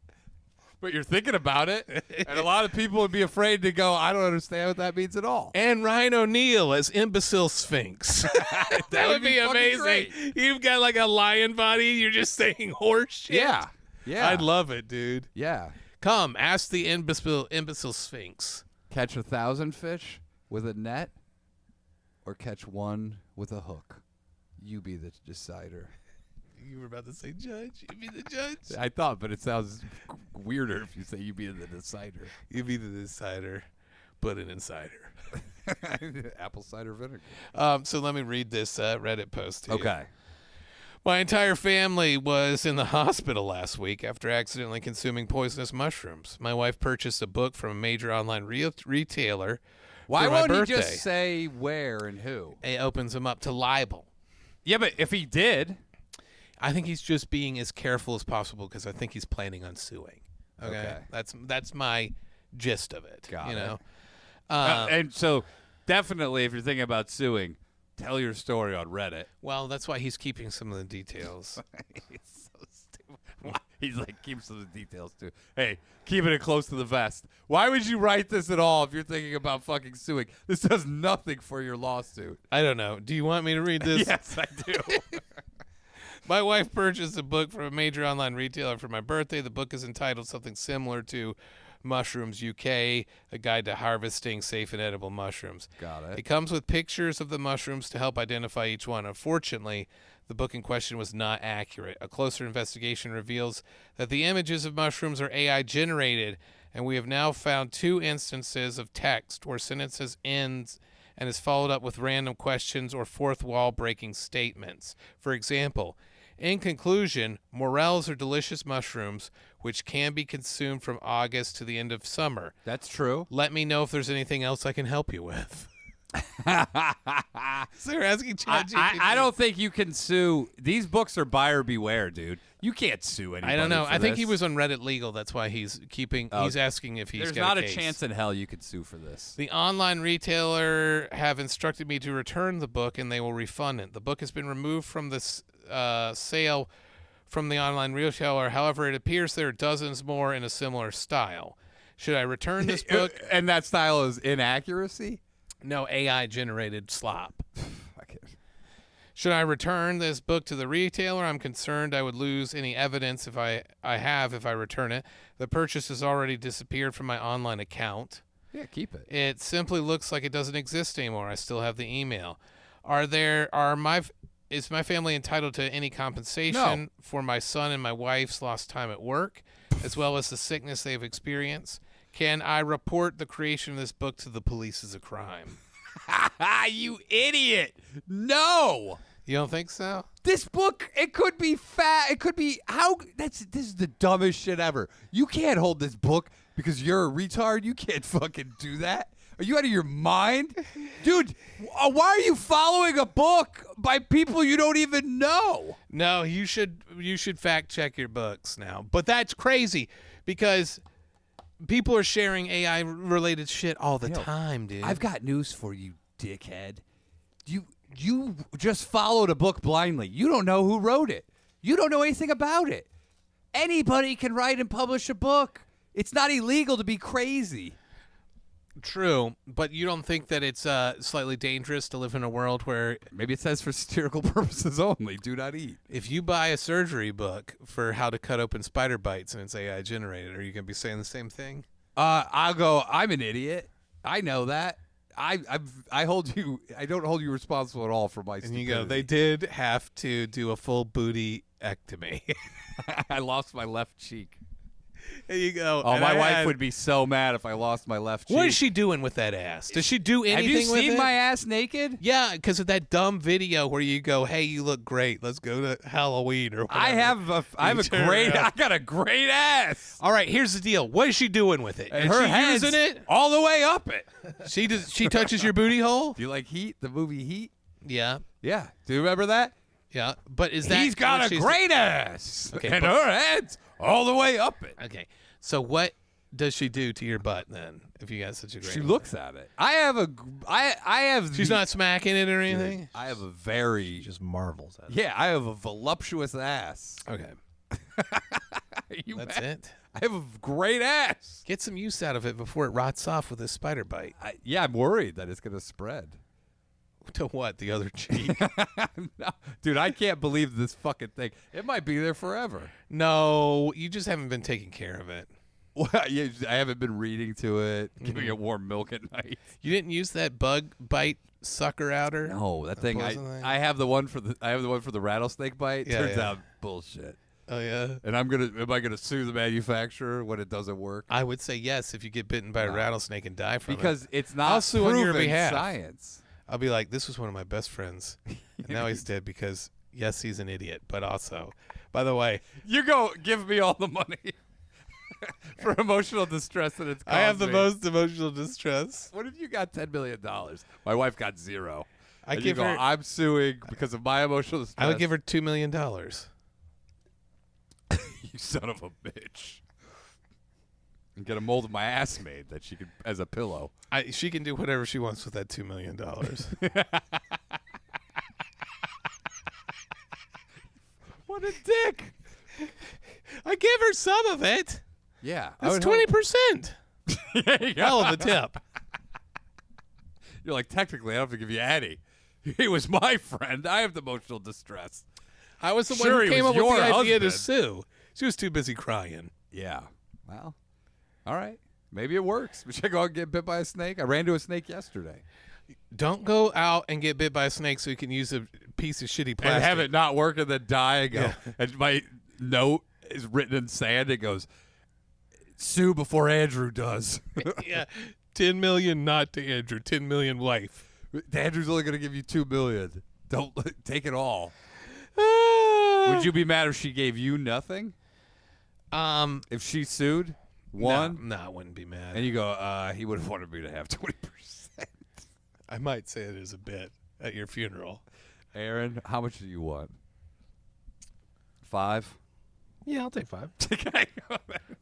But you're thinking about it, and a lot of people would be afraid to go, I don't understand what that means at all. And Ryan O'Neal as imbecile Sphinx. That would be fucking amazing. great. You've got like a lion body. You're just saying horse shit. Yeah. Yeah. I'd love it, dude. Yeah. Come, ask the imbecile Sphinx. Catch 1,000 fish with a net or catch one with a hook. You be the decider. You were about to say judge. You be the judge. I thought, but it sounds weirder if you say you be the decider. You be the decider. put it in cider. Apple cider vinegar. So let me read this Reddit post to you. Okay. My entire family was in the hospital last week after accidentally consuming poisonous mushrooms. My wife purchased a book from a major online retailer. Why for my won't birthday. he just say where and who? It opens him up to libel. Yeah, but if he did, I think he's just being as careful as possible because I think he's planning on suing. Okay? That's my gist of it. Got you it. know. and so definitely, if you're thinking about suing, tell your story on Reddit. Well, that's why he's keeping some of the details. He's so stupid. He's like, keep some of the details too. Hey, keeping it close to the vest. Why would you write this at all if you're thinking about fucking suing? This does nothing for your lawsuit. I don't know. Do you want me to read this? Yes, I do. My wife purchased a book from a major online retailer for my birthday. The book is entitled something similar to Mushrooms UK, A Guide to Harvesting Safe and Edible Mushrooms. Got it. It comes with pictures of the mushrooms to help identify each one. Unfortunately, the book in question was not accurate. A closer investigation reveals that the images of mushrooms are AI generated, and we have now found 2 instances of text where sentences ends and is followed up with random questions or fourth wall breaking statements. For example, in conclusion, morels are delicious mushrooms which can be consumed from August to the end of summer. That's true. Let me know if there's anything else I can help you with. So they're asking ChatGPT. I don't think you can sue. These books are buyer beware, dude. You can't sue anybody. I don't know. for I think this. he was on Reddit Legal. That's why he's keeping. Oh, he's asking if he's There's got not a a case. chance in hell you could sue for this. The online retailer have instructed me to return the book, and they will refund it. The book has been removed from this sale from the online retailer. However, it appears there are dozens more in a similar style. Should I return this book? And that style is inaccuracy? No, AI generated slop. Okay. Should I return this book to the retailer? I'm concerned I would lose any evidence if I return it. The purchase has already disappeared from my online account. Yeah, keep it. It simply looks like it doesn't exist anymore. I still have the email. Is my family entitled to any compensation for my son and my wife's lost time at work, as well as the sickness they've experienced? Can I report the creation of this book to the police as a crime? You idiot! No! You don't think so? This book, it could be fat. It could be this is the dumbest shit ever. You can't hold this book because you're a retard. You can't fucking do that. Are you out of your mind? Dude, why are you following a book by people you don't even know? No, you should fact check your books now. But that's crazy because people are sharing AI related shit all the time, dude. I've got news for you, dickhead. You just followed a book blindly. You don't know who wrote it. You don't know anything about it. Anybody can write and publish a book. It's not illegal to be crazy. True, but you don't think that it's slightly dangerous to live in a world where Maybe it says for satirical purposes only. Do not eat. if you buy a surgery book for how to cut open spider bites and it's AI generated, are you going to be saying the same thing? I'll go. I'm an idiot. I know that. I hold you. I don't hold you responsible at all for my. And you go, they did have to do a full booty-ectomy. I lost my left cheek. There you go. Oh, And my I wife had- would be so mad if I lost my left cheek. What is she doing with that ass? Does she do anything Have you with seen it? my ass naked? Yeah, because of that dumb video where you go, "Hey, you look great. Let's go to Halloween or whatever." I have a turn great. around. I got a great ass. All right, here's the deal. What is she doing with it? And Is her she head's using it? all the way up it. She touches your booty hole? Do you like Heat? The movie Heat? Yeah. Yeah. Do you remember that? Yeah. But is that He's got what a she's- great ass, Okay, and but- her head's all the way up it. Okay. So what does she do to your butt then? If you got such a great She one? looks at it. I have. She's not smacking it or anything? I have a very. Just marvels at it. Yeah, I have a voluptuous ass. Okay. You That's mad? it. I have a great ass. Get some use out of it before it rots off with a spider bite. Yeah, I'm worried that it's gonna spread. To what? The other cheek? No, dude, I can't believe this fucking thing. It might be there forever. No, you just haven't been taking care of it. Well, yeah, I haven't been reading to it, giving it warm milk at night. You didn't use that bug bite sucker outer? No, that thing. poison thing? I have the one for the rattlesnake bite. Yeah, Turns yeah. out bullshit. Oh yeah. And am I gonna sue the manufacturer when it doesn't work? I would say yes if you get bitten by a No. rattlesnake and die from it. Because it's not I'll sue on your proven behalf. science. I'll be like, this was one of my best friends, and now he's dead because yes, he's an idiot, but also, by the way, You go give me all the money for emotional distress that it's caused I have the me. most emotional distress. What if you got $10 million? My wife got 0. I And give you go, her. I'm suing because of my emotional distress. I would give her $2 million. You son of a bitch. And get a mold of my ass made that she could as a pillow. She can do whatever she wants with that $2 million. What a dick. I gave her some of it. Yeah. That's 20%. Hell of a tip. You're like, technically, I don't have to give you any. He was my friend. I have the emotional distress. I was the Sure, one he who came was up with the your idea to husband. sue. She was too busy crying. Yeah. Well, all right. Maybe it works. Should I go out and get bit by a snake? I ran into a snake yesterday. Don't go out and get bit by a snake so you can use a piece of shitty plastic. And have it not work and then die and go. Yeah. And my note is written in sand. It goes, sue before Andrew does. Yeah, 10 million not to Andrew, 10 million life. Andrew's only going to give you $2 million. Don't take it all. Ah. Would you be mad if she gave you nothing? If she sued? One? No, I wouldn't be mad. And you go, he would have wanted me to have 20%. I might say it as a bit at your funeral. Aaron, how much do you want? 5? Yeah, I'll take 5.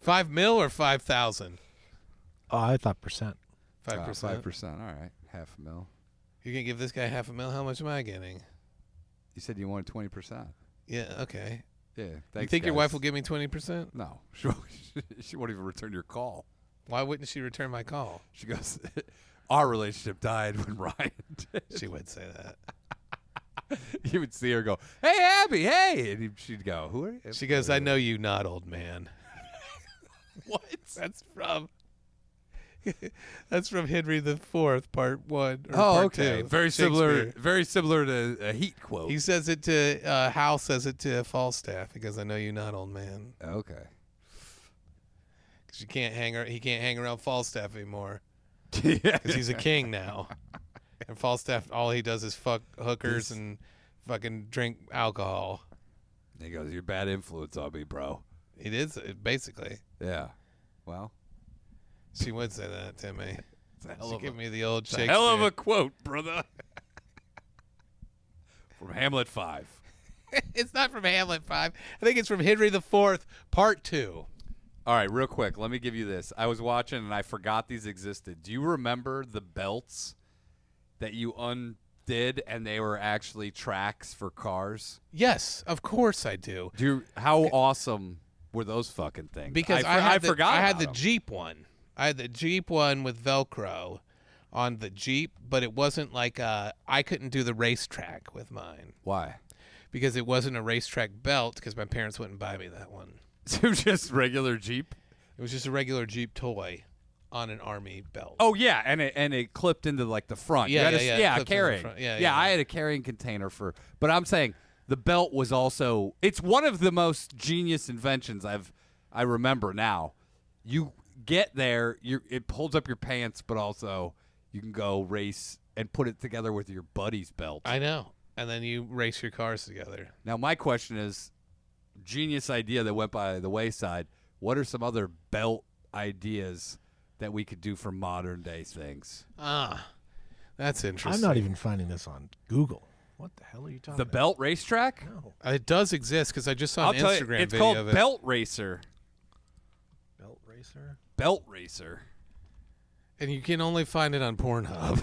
5 mil or 5,000? Oh, I thought percent. 5%. 5%. All right. $500,000. You're going to give this guy $500,000? How much am I getting? You said you wanted 20%. Yeah, okay. Yeah. You Thanks, think your guys. wife will give me 20%? No. She won't even return your call. Why wouldn't she return my call? She goes, our relationship died when Ryan did. She would say that. You would see her go, hey, Abby, hey. And she'd go, who are you? She goes, I know you not, old man. What? That's from Henry the Fourth, Part 1. Or Oh, part okay. 2. Very similar. Shakespeare. Very similar to a Heat quote. He says it to Hal says it to Falstaff. He goes, I know you not, old man. Okay. Because he can't hang around Falstaff anymore. Yeah. Because he's a king now. And Falstaff, all he does is fuck hookers and fucking drink alcohol. He goes, you're a bad influence on me, bro. He did, basically. Yeah. Well, She would say that to me. it's a hell She of give a, me the old it's a Shakespeare. hell of a quote, brother. From Hamlet 5. It's not from Hamlet 5. I think it's from Henry the Fourth, Part 2. All right, real quick. Let me give you this. I was watching and I forgot these existed. Do you remember the belts that you undid and they were actually tracks for cars? Yes, of course I do. How awesome were those fucking things? Because I forgot I had about the them. Jeep one. I had the Jeep one with Velcro on the Jeep, but it wasn't like I couldn't do the racetrack with mine Why? because it wasn't a racetrack belt because my parents wouldn't buy me that one. So it was just regular Jeep? It was just a regular Jeep toy on an army belt. Oh yeah, and it clipped into like the front. Yeah, You had yeah, a, yeah, it clipped in the carrying. front. Yeah. I had a carrying container for. But I'm saying the belt was also. It's one of the most genius inventions I remember now. You get there, it pulls up your pants, but also you can go race and put it together with your buddy's belt. I know. And then you race your cars together. Now my question is, genius idea that went by the wayside. What are some other belt ideas that we could do for modern day things? That's interesting. I'm not even finding this on Google. What the hell are you talking The about? belt racetrack? No. It does exist because I just saw I'll an tell you, Instagram it's video called of it. Belt Racer. Belt racer? Belt Racer. And you can only find it on Pornhub.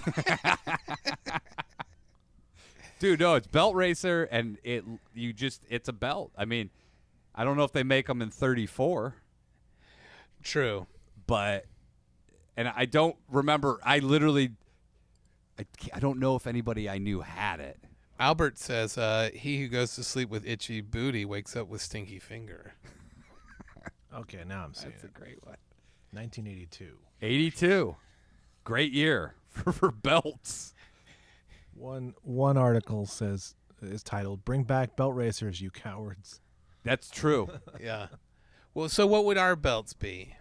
Dude, no, it's Belt Racer, and it's a belt. I mean, I don't know if they make them in 34, True. but, and I don't remember, I don't know if anybody I knew had it. Albert says, he who goes to sleep with itchy booty wakes up with stinky finger. Okay, now I'm seeing That's a it. great one. 1982. 82. Great year for belts. One article says is titled "Bring Back Belt Racers, You Cowards." That's true. Yeah. Well, so what would our belts be?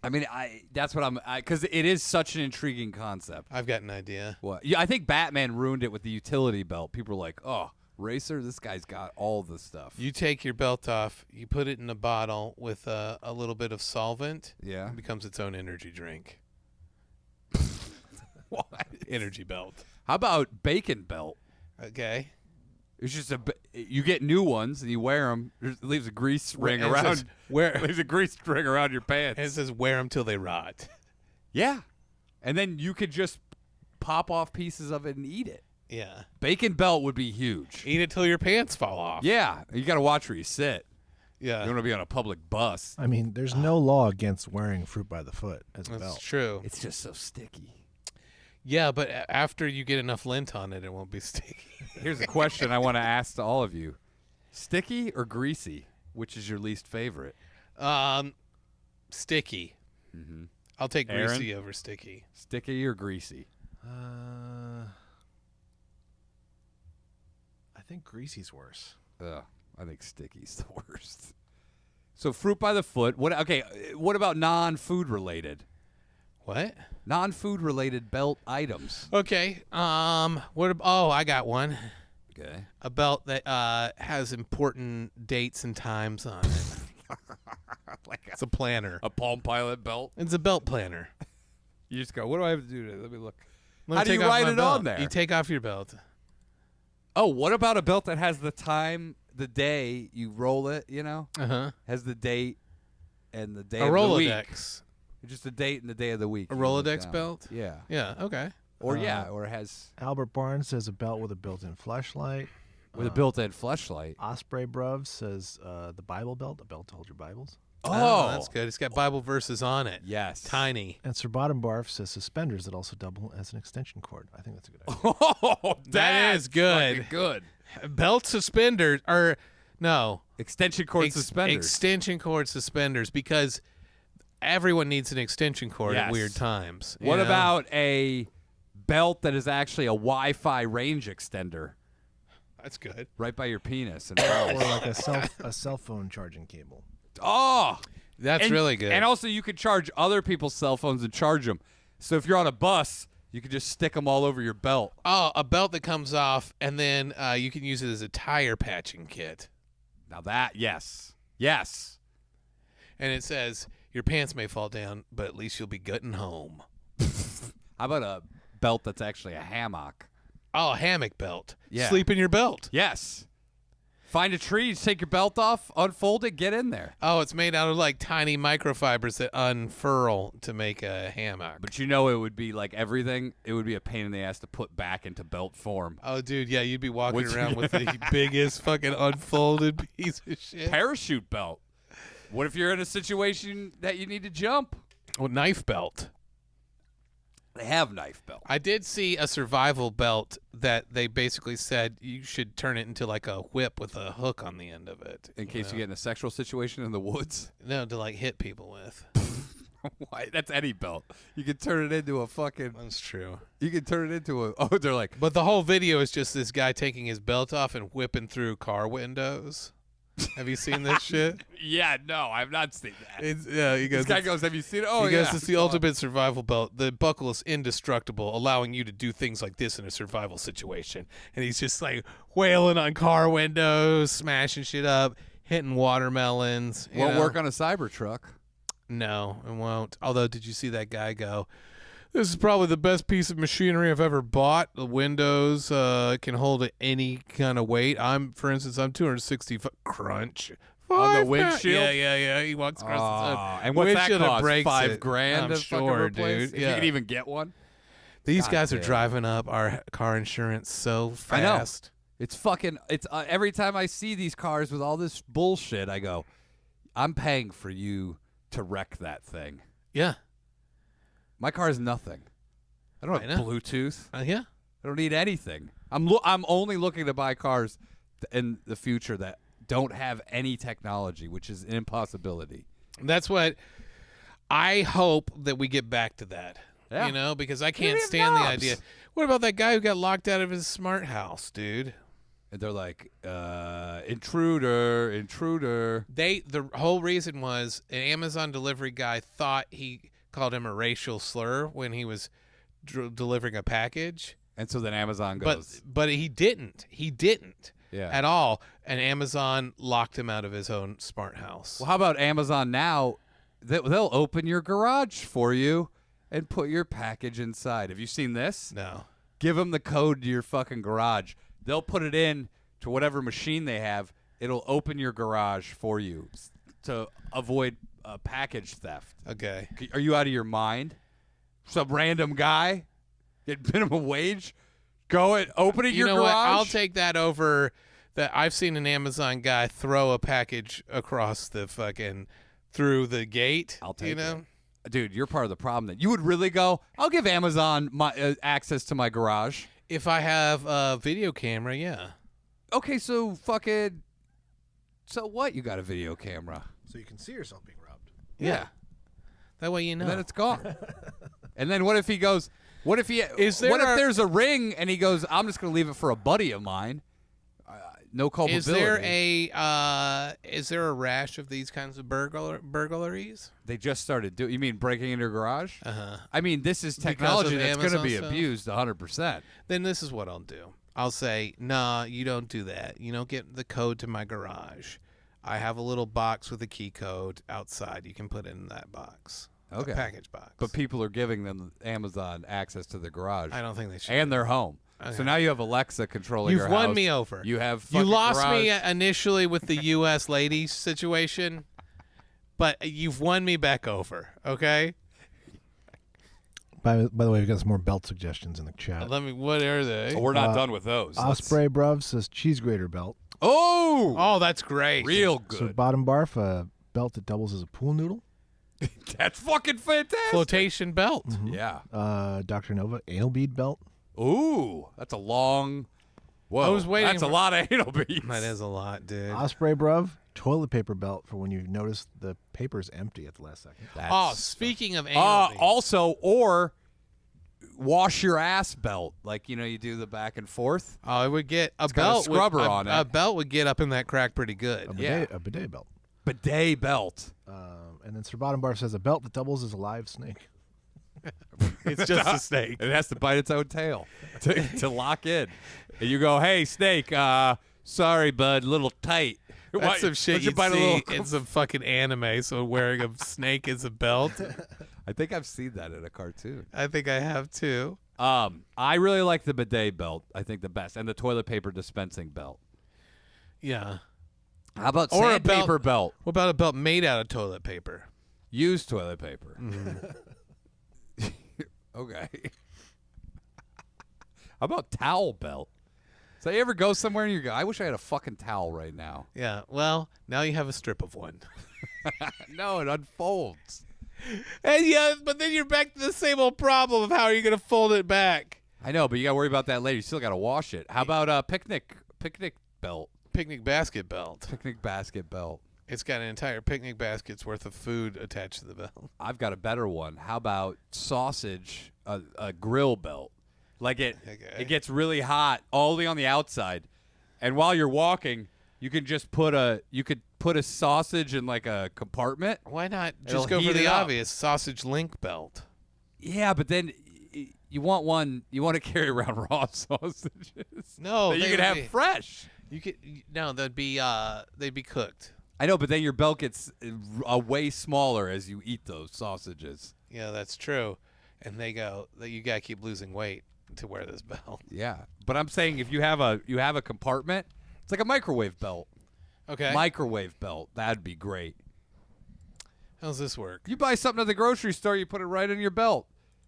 I mean, that's what because it is such an intriguing concept. I've got an idea. What? Yeah, I think Batman ruined it with the utility belt. People were like, "Oh, racer, this guy's got all the stuff." You take your belt off, you put it in a bottle with a little bit of solvent. Yeah. It becomes its own energy drink. What? Energy belt. How about bacon belt? Okay. It's just you get new ones and you wear them. It leaves a grease ring And it around. says, wear, Leaves a grease ring around your pants. and it says wear them till they rot. Yeah, and then you could just pop off pieces of it and eat it. Yeah. Bacon belt would be huge. Eat it till your pants fall off. Yeah, you got to watch where you sit. Yeah. You want to be on a public bus. I mean, there's no law against wearing fruit by the foot as a That's belt. true. It's just so sticky. Yeah, but after you get enough lint on it, it won't be sticky. Here's a question I want to ask to all of you: sticky or greasy? Which is your least favorite? Sticky. Mm-hmm. I'll take Aaron? greasy over sticky. Sticky or greasy? I think greasy's worse. Ugh, I think sticky's the worst. So fruit by the foot. What? Okay. What about non-food related? What? Non-food related belt items. Okay. I got one. Okay. A belt that has important dates and times on it. Like It's a planner. a Palm Pilot belt. It's a belt planner. You just go. What do I have to do today? Let me look. Let me How do take you off write my it belt. on there? You take off your belt. Oh, what about a belt that has the time, the day you roll it? You know, Uh-huh. has the date and the day A of the week. Rolodex. Just the date and the day of the week. A You look Rolodex down. belt? Yeah. Yeah, okay. Or or it has Albert Barnes says a belt with a built-in flashlight. with a built-in fleshlight. Osprey Bruv says the Bible belt, a belt to hold your Bibles. Oh, that's good. It's got Bible verses on it. Yes. Tiny. And Sir Bottom Barf says suspenders that also double as an extension cord. I think that's a good idea. Oh, That that's is good. fucking good. Belt suspenders or no. Extension cord suspenders. Extension cord suspenders because everyone needs an extension cord at Yes. weird times. you What know? about a belt that is actually a Wi-Fi range extender That's good. right by your penis? And Or like a cell phone charging cable. oh, That's and, really good. And also, you could charge other people's cell phones and charge them. So if you're on a bus, you could just stick them all over your belt. Oh, a belt that comes off and then you can use it as a tire patching kit. Now yes. And it says your pants may fall down, but at least you'll be getting home. How about a belt that's actually a hammock? Oh, a hammock belt. Yeah. Sleep in your belt. Yes. Find a tree, take your belt off, unfold it, get in there. Oh, it's made out of like tiny microfibers that unfurl to make a hammock. But you know it would be like everything. It would be a pain in the ass to put back into belt form. Oh, dude, yeah, you'd be walking Which- around with the biggest fucking unfolded piece of shit. Parachute belt. What if you're in a situation that you need to jump? Oh, knife belt. They have knife belt. I did see a survival belt that they basically said you should turn it into like a whip with a hook on the end of it. In case you get in a sexual situation in the woods. No, to like hit people with. Why? That's any belt. You can turn it into a fucking. That's true. You can turn it into a. Oh, they're like. But the whole video is just this guy taking his belt off and whipping through car windows. Have you seen this shit? Yeah, no, I've not seen that. He goes. This guy goes, "Have you seen it?" Oh, he goes, yeah. it's the ultimate survival belt. The buckle is indestructible, allowing you to do things like this in a survival situation. And he's just like wailing on car windows, smashing shit up, hitting watermelons. Won't work on a Cybertruck. No, it won't. Although, did you see that guy go, this is probably the best piece of machinery I've ever bought. The windows can hold any kind of weight. For instance, I'm 260 crunch. On the 5 windshield? Yeah. He walks across the sun. And what's that Windshield cost? breaks $5 it. grand I'm to fucking sure, replace? dude. If Yeah. you can even get one. These God guys are damn. driving up our car insurance so I know. fast. It's fucking. It's every time I see these cars with all this bullshit, I go, I'm paying for you to wreck that thing. Yeah. My car is nothing. I don't I have know. Bluetooth. Yeah. I don't need anything. I'm only looking to buy cars in the future that don't have any technology, which is an impossibility. That's what I hope that we get back to that. Yeah. You know, because I We can't have stand the knobs. idea. What about that guy who got locked out of his smart house, dude? And they're like, intruder. The whole reason was an Amazon delivery guy thought he called him a racial slur when he was delivering a package. And so then Amazon goes. But he didn't. He didn't at Yeah. all. And Amazon locked him out of his own smart house. Well, how about Amazon now? They'll open your garage for you and put your package inside. Have you seen this? No. Give them the code to your fucking garage. They'll put it in to whatever machine they have. It'll open your garage for you to avoid package theft. Okay. Are you out of your mind? Some random guy get minimum wage, opening your You know garage. what? I'll take that over. That I've seen an Amazon guy throw a package across the fucking through the gate. I'll take you know? it. Dude, you're part of the problem. Then you would really go, I'll give Amazon my access to my garage. If I have a video camera, yeah. Okay, so what? You got a video camera? So you can see yourself being robbed. Yeah. That way you know. And then it's gone. And then what if he goes? What if he? What if there's a ring and he goes? I'm just gonna leave it for a buddy of mine. No culpability. Is there a rash of these kinds of burglaries? They just started doing. You mean breaking into your garage? Uh-huh. I mean, this is Because technology of that's going to Amazon be stuff? abused 100%. Then this is what I'll do. I'll say, nah, you don't do that. You don't get the code to my garage. I have a little box with a key code outside. You can put it in that box. Okay. A package box. But people are giving them Amazon access to their garage I don't think they should. and their home. Okay. So now you have Alexa controlling your You've house. won me over. You have You fucking lost garage. me initially with the U.S. ladies situation, but you've won me back over. Okay. By the way, we've got some more belt suggestions in the chat. What are they? Oh, we're not done with those. Osprey Bruv says cheese grater belt. Oh, Oh, that's great. real So good. bottom barf, a belt that doubles as a pool noodle. That's fucking fantastic. Flotation belt. Yeah. Dr. Nova anal bead belt. Ooh, that's a long. Whoa, I was waiting That's a for- lot of anal beads. That is a lot, dude. Osprey Bruv toilet paper belt for when you notice the paper's empty at the last second. Oh, speaking of anal beads. also, or wash your ass belt, like you do the back and forth. Oh, it would get a got a belt. scrubber a on it. belt would get up in that crack pretty good. Yeah. A bidet belt. Bidet belt. And then Sir Bottom Barf says a belt that doubles as a live snake. It's just a snake. It has to bite its own tail to lock in. And you go, hey, snake, sorry, bud, a little tight. That's some shit Why don't you'd bite a see little- in some fucking anime. So wearing a snake as a belt. I think I've seen that in a cartoon. I think I have too. I really like the bidet belt. I think the best. And the toilet paper dispensing belt. Yeah. How about Or a sandpaper belt? What about a belt made out of toilet paper? Used toilet paper. Mm-hmm. Okay. How about towel belt? So you ever go somewhere and you go, I wish I had a fucking towel right now. Yeah. Well, now you have a strip of one. No, it unfolds. And yeah, but then you're back to the same old problem of how are you going to fold it back? I know, but you got to worry about that later. You still got to wash it. How about a picnic belt? Picnic basket belt. Picnic basket belt. It's got an entire picnic basket's worth of food attached to the belt. I've got a better one. How about sausage, a grill belt? Like it gets really hot only on the outside, and while you're walking, you can just put a sausage in like a compartment. Why not It'll just go for heat the it up. obvious sausage link belt? Yeah, but then you want to carry around raw sausages. No, that you they can would have be- fresh. You could no, they'd be cooked. I know, but then your belt gets way smaller as you eat those sausages. Yeah, that's true. And they go that you gotta keep losing weight to wear this belt. Yeah, but I'm saying if you have a compartment, it's like a microwave belt. Okay. Microwave belt, that'd be great. How's this work? You buy something at the grocery store, you put it right in your belt.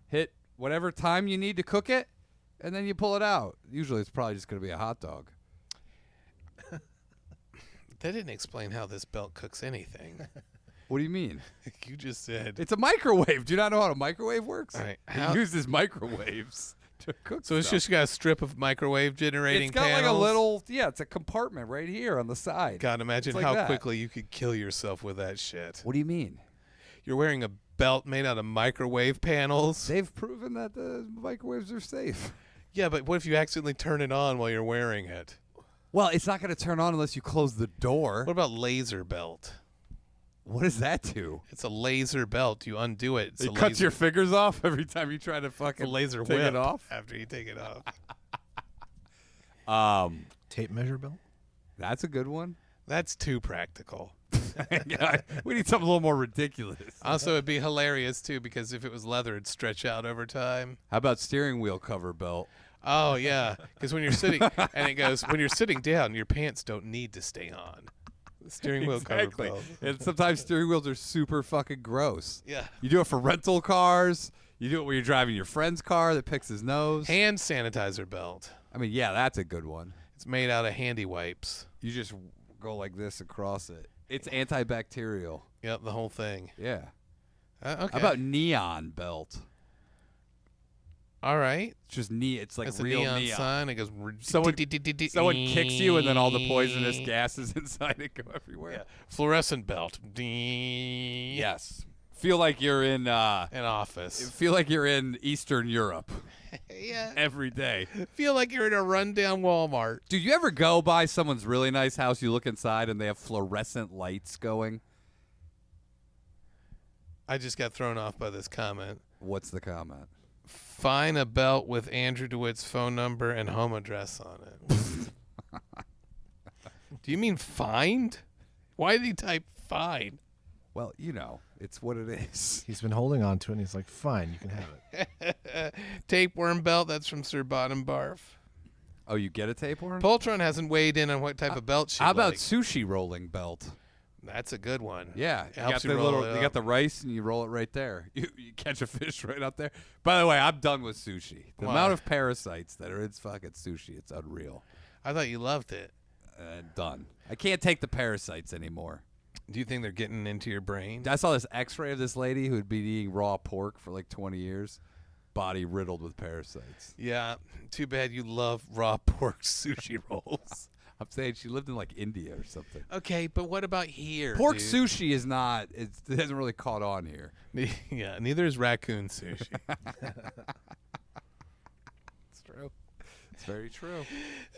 Hit whatever time you need to cook it, and then you pull it out. Usually it's probably just going to be a hot dog. That didn't explain how this belt cooks anything. What do you mean? You just said. It's a microwave. Do you not know how a microwave works? All right, It uses microwaves to cook So it's stuff. just got a strip of microwave generating It's got like a panels? little, it's a compartment right here on the side. God, imagine It's like how that. quickly you could kill yourself with that shit. What do you mean? You're wearing a belt made out of microwave panels. They've proven that the microwaves are safe. Yeah, but what if you accidentally turn it on while you're wearing it? Well, it's not going to turn on unless you close the door. What about laser belt? What does that do? It's a laser belt. You undo it. It's It a cuts laser, your fingers off every time you try to it's fucking a laser take whip it off. after you take it off. Tape measure belt. That's a good one. That's too practical. Yeah, we need something a little more ridiculous. Also, it'd be hilarious too because if it was leather, it'd stretch out over time. How about steering wheel cover belt? Oh yeah, because when you're sitting and it goes when you're sitting down, your pants don't need to stay on. The steering wheel Exactly. cover belt. And sometimes steering wheels are super fucking gross. Yeah. You do it for rental cars. You do it when you're driving your friend's car that picks his nose. Hand sanitizer belt. I mean, yeah, that's a good one. It's made out of handy wipes. You just go like this across it. It's antibacterial. Yep, the whole thing. Yeah. Okay. How about neon belt? All right. It's just It's like That's a real neon sign. It goes. Someone kicks you, and then all the poisonous gases inside it go everywhere. Yeah. Fluorescent belt. Yes. Feel like you're in. An office. Feel like you're in Eastern Europe Yeah. every day. Feel like you're in a rundown Walmart. Dude, you ever go by someone's really nice house? You look inside, and they have fluorescent lights going. I just got thrown off by this comment. What's the comment? Find a belt with Andrew DeWitt's phone number and home address on it. Do you mean find? Why did he type find? Well, you know, it's what it is. He's been holding on to it, and he's like, "Fine, you can have it." Tapeworm belt. That's from Sir Bottom Barf. Oh, you get a tapeworm? Poltron hasn't weighed in on what type of belt she How about likes. sushi rolling belt? That's a good one. Yeah, It helps you roll it you up. got the rice and you roll it right there. You catch a fish right up there. By the way, I'm done with sushi. The Why? amount of parasites that are in fucking sushi, it's unreal. I thought you loved it. Done. I can't take the parasites anymore. Do you think they're getting into your brain? I saw this X-ray of this lady who had been eating raw pork for like 20 years, body riddled with parasites. Yeah. Too bad you love raw pork sushi rolls. I'm saying she lived in like India or something. Okay, but what about here? Pork dude? sushi is not. It hasn't really caught on here. Yeah, neither is raccoon sushi. It's true. It's very true.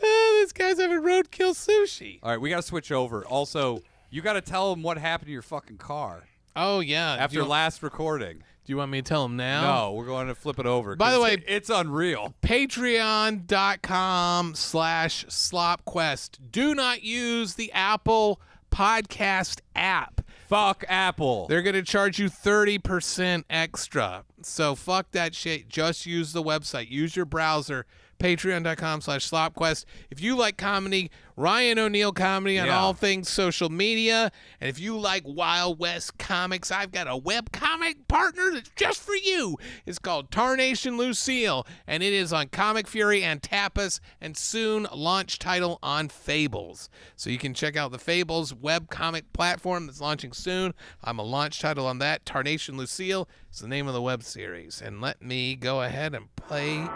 Oh, this guy's having roadkill sushi. All right, we got to switch over. Also, you got to tell them what happened to your fucking car Oh yeah. after last recording. Do you want me to tell him now? No, we're going to flip it over. By the 'cause way- it's unreal. Patreon.com/SlopQuest. Do not use the Apple Podcast app. Fuck Apple. They're going to charge you 30% extra. So fuck that shit. Just use the website. Use your browser. Patreon.com/SlopQuest. If you like comedy, Ryan O'Neill comedy on Yeah. all things social media. And if you like Wild West comics, I've got a web comic partner that's just for you. It's called Tarnation Lucille. And it is on Comic Fury and Tapas. And soon launch title on Fables. So you can check out the Fables web comic platform that's launching soon. I'm a launch title on that. Tarnation Lucille is the name of the web series. And let me go ahead and play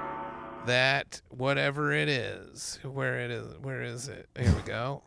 that whatever it is. Where is it? Here we go.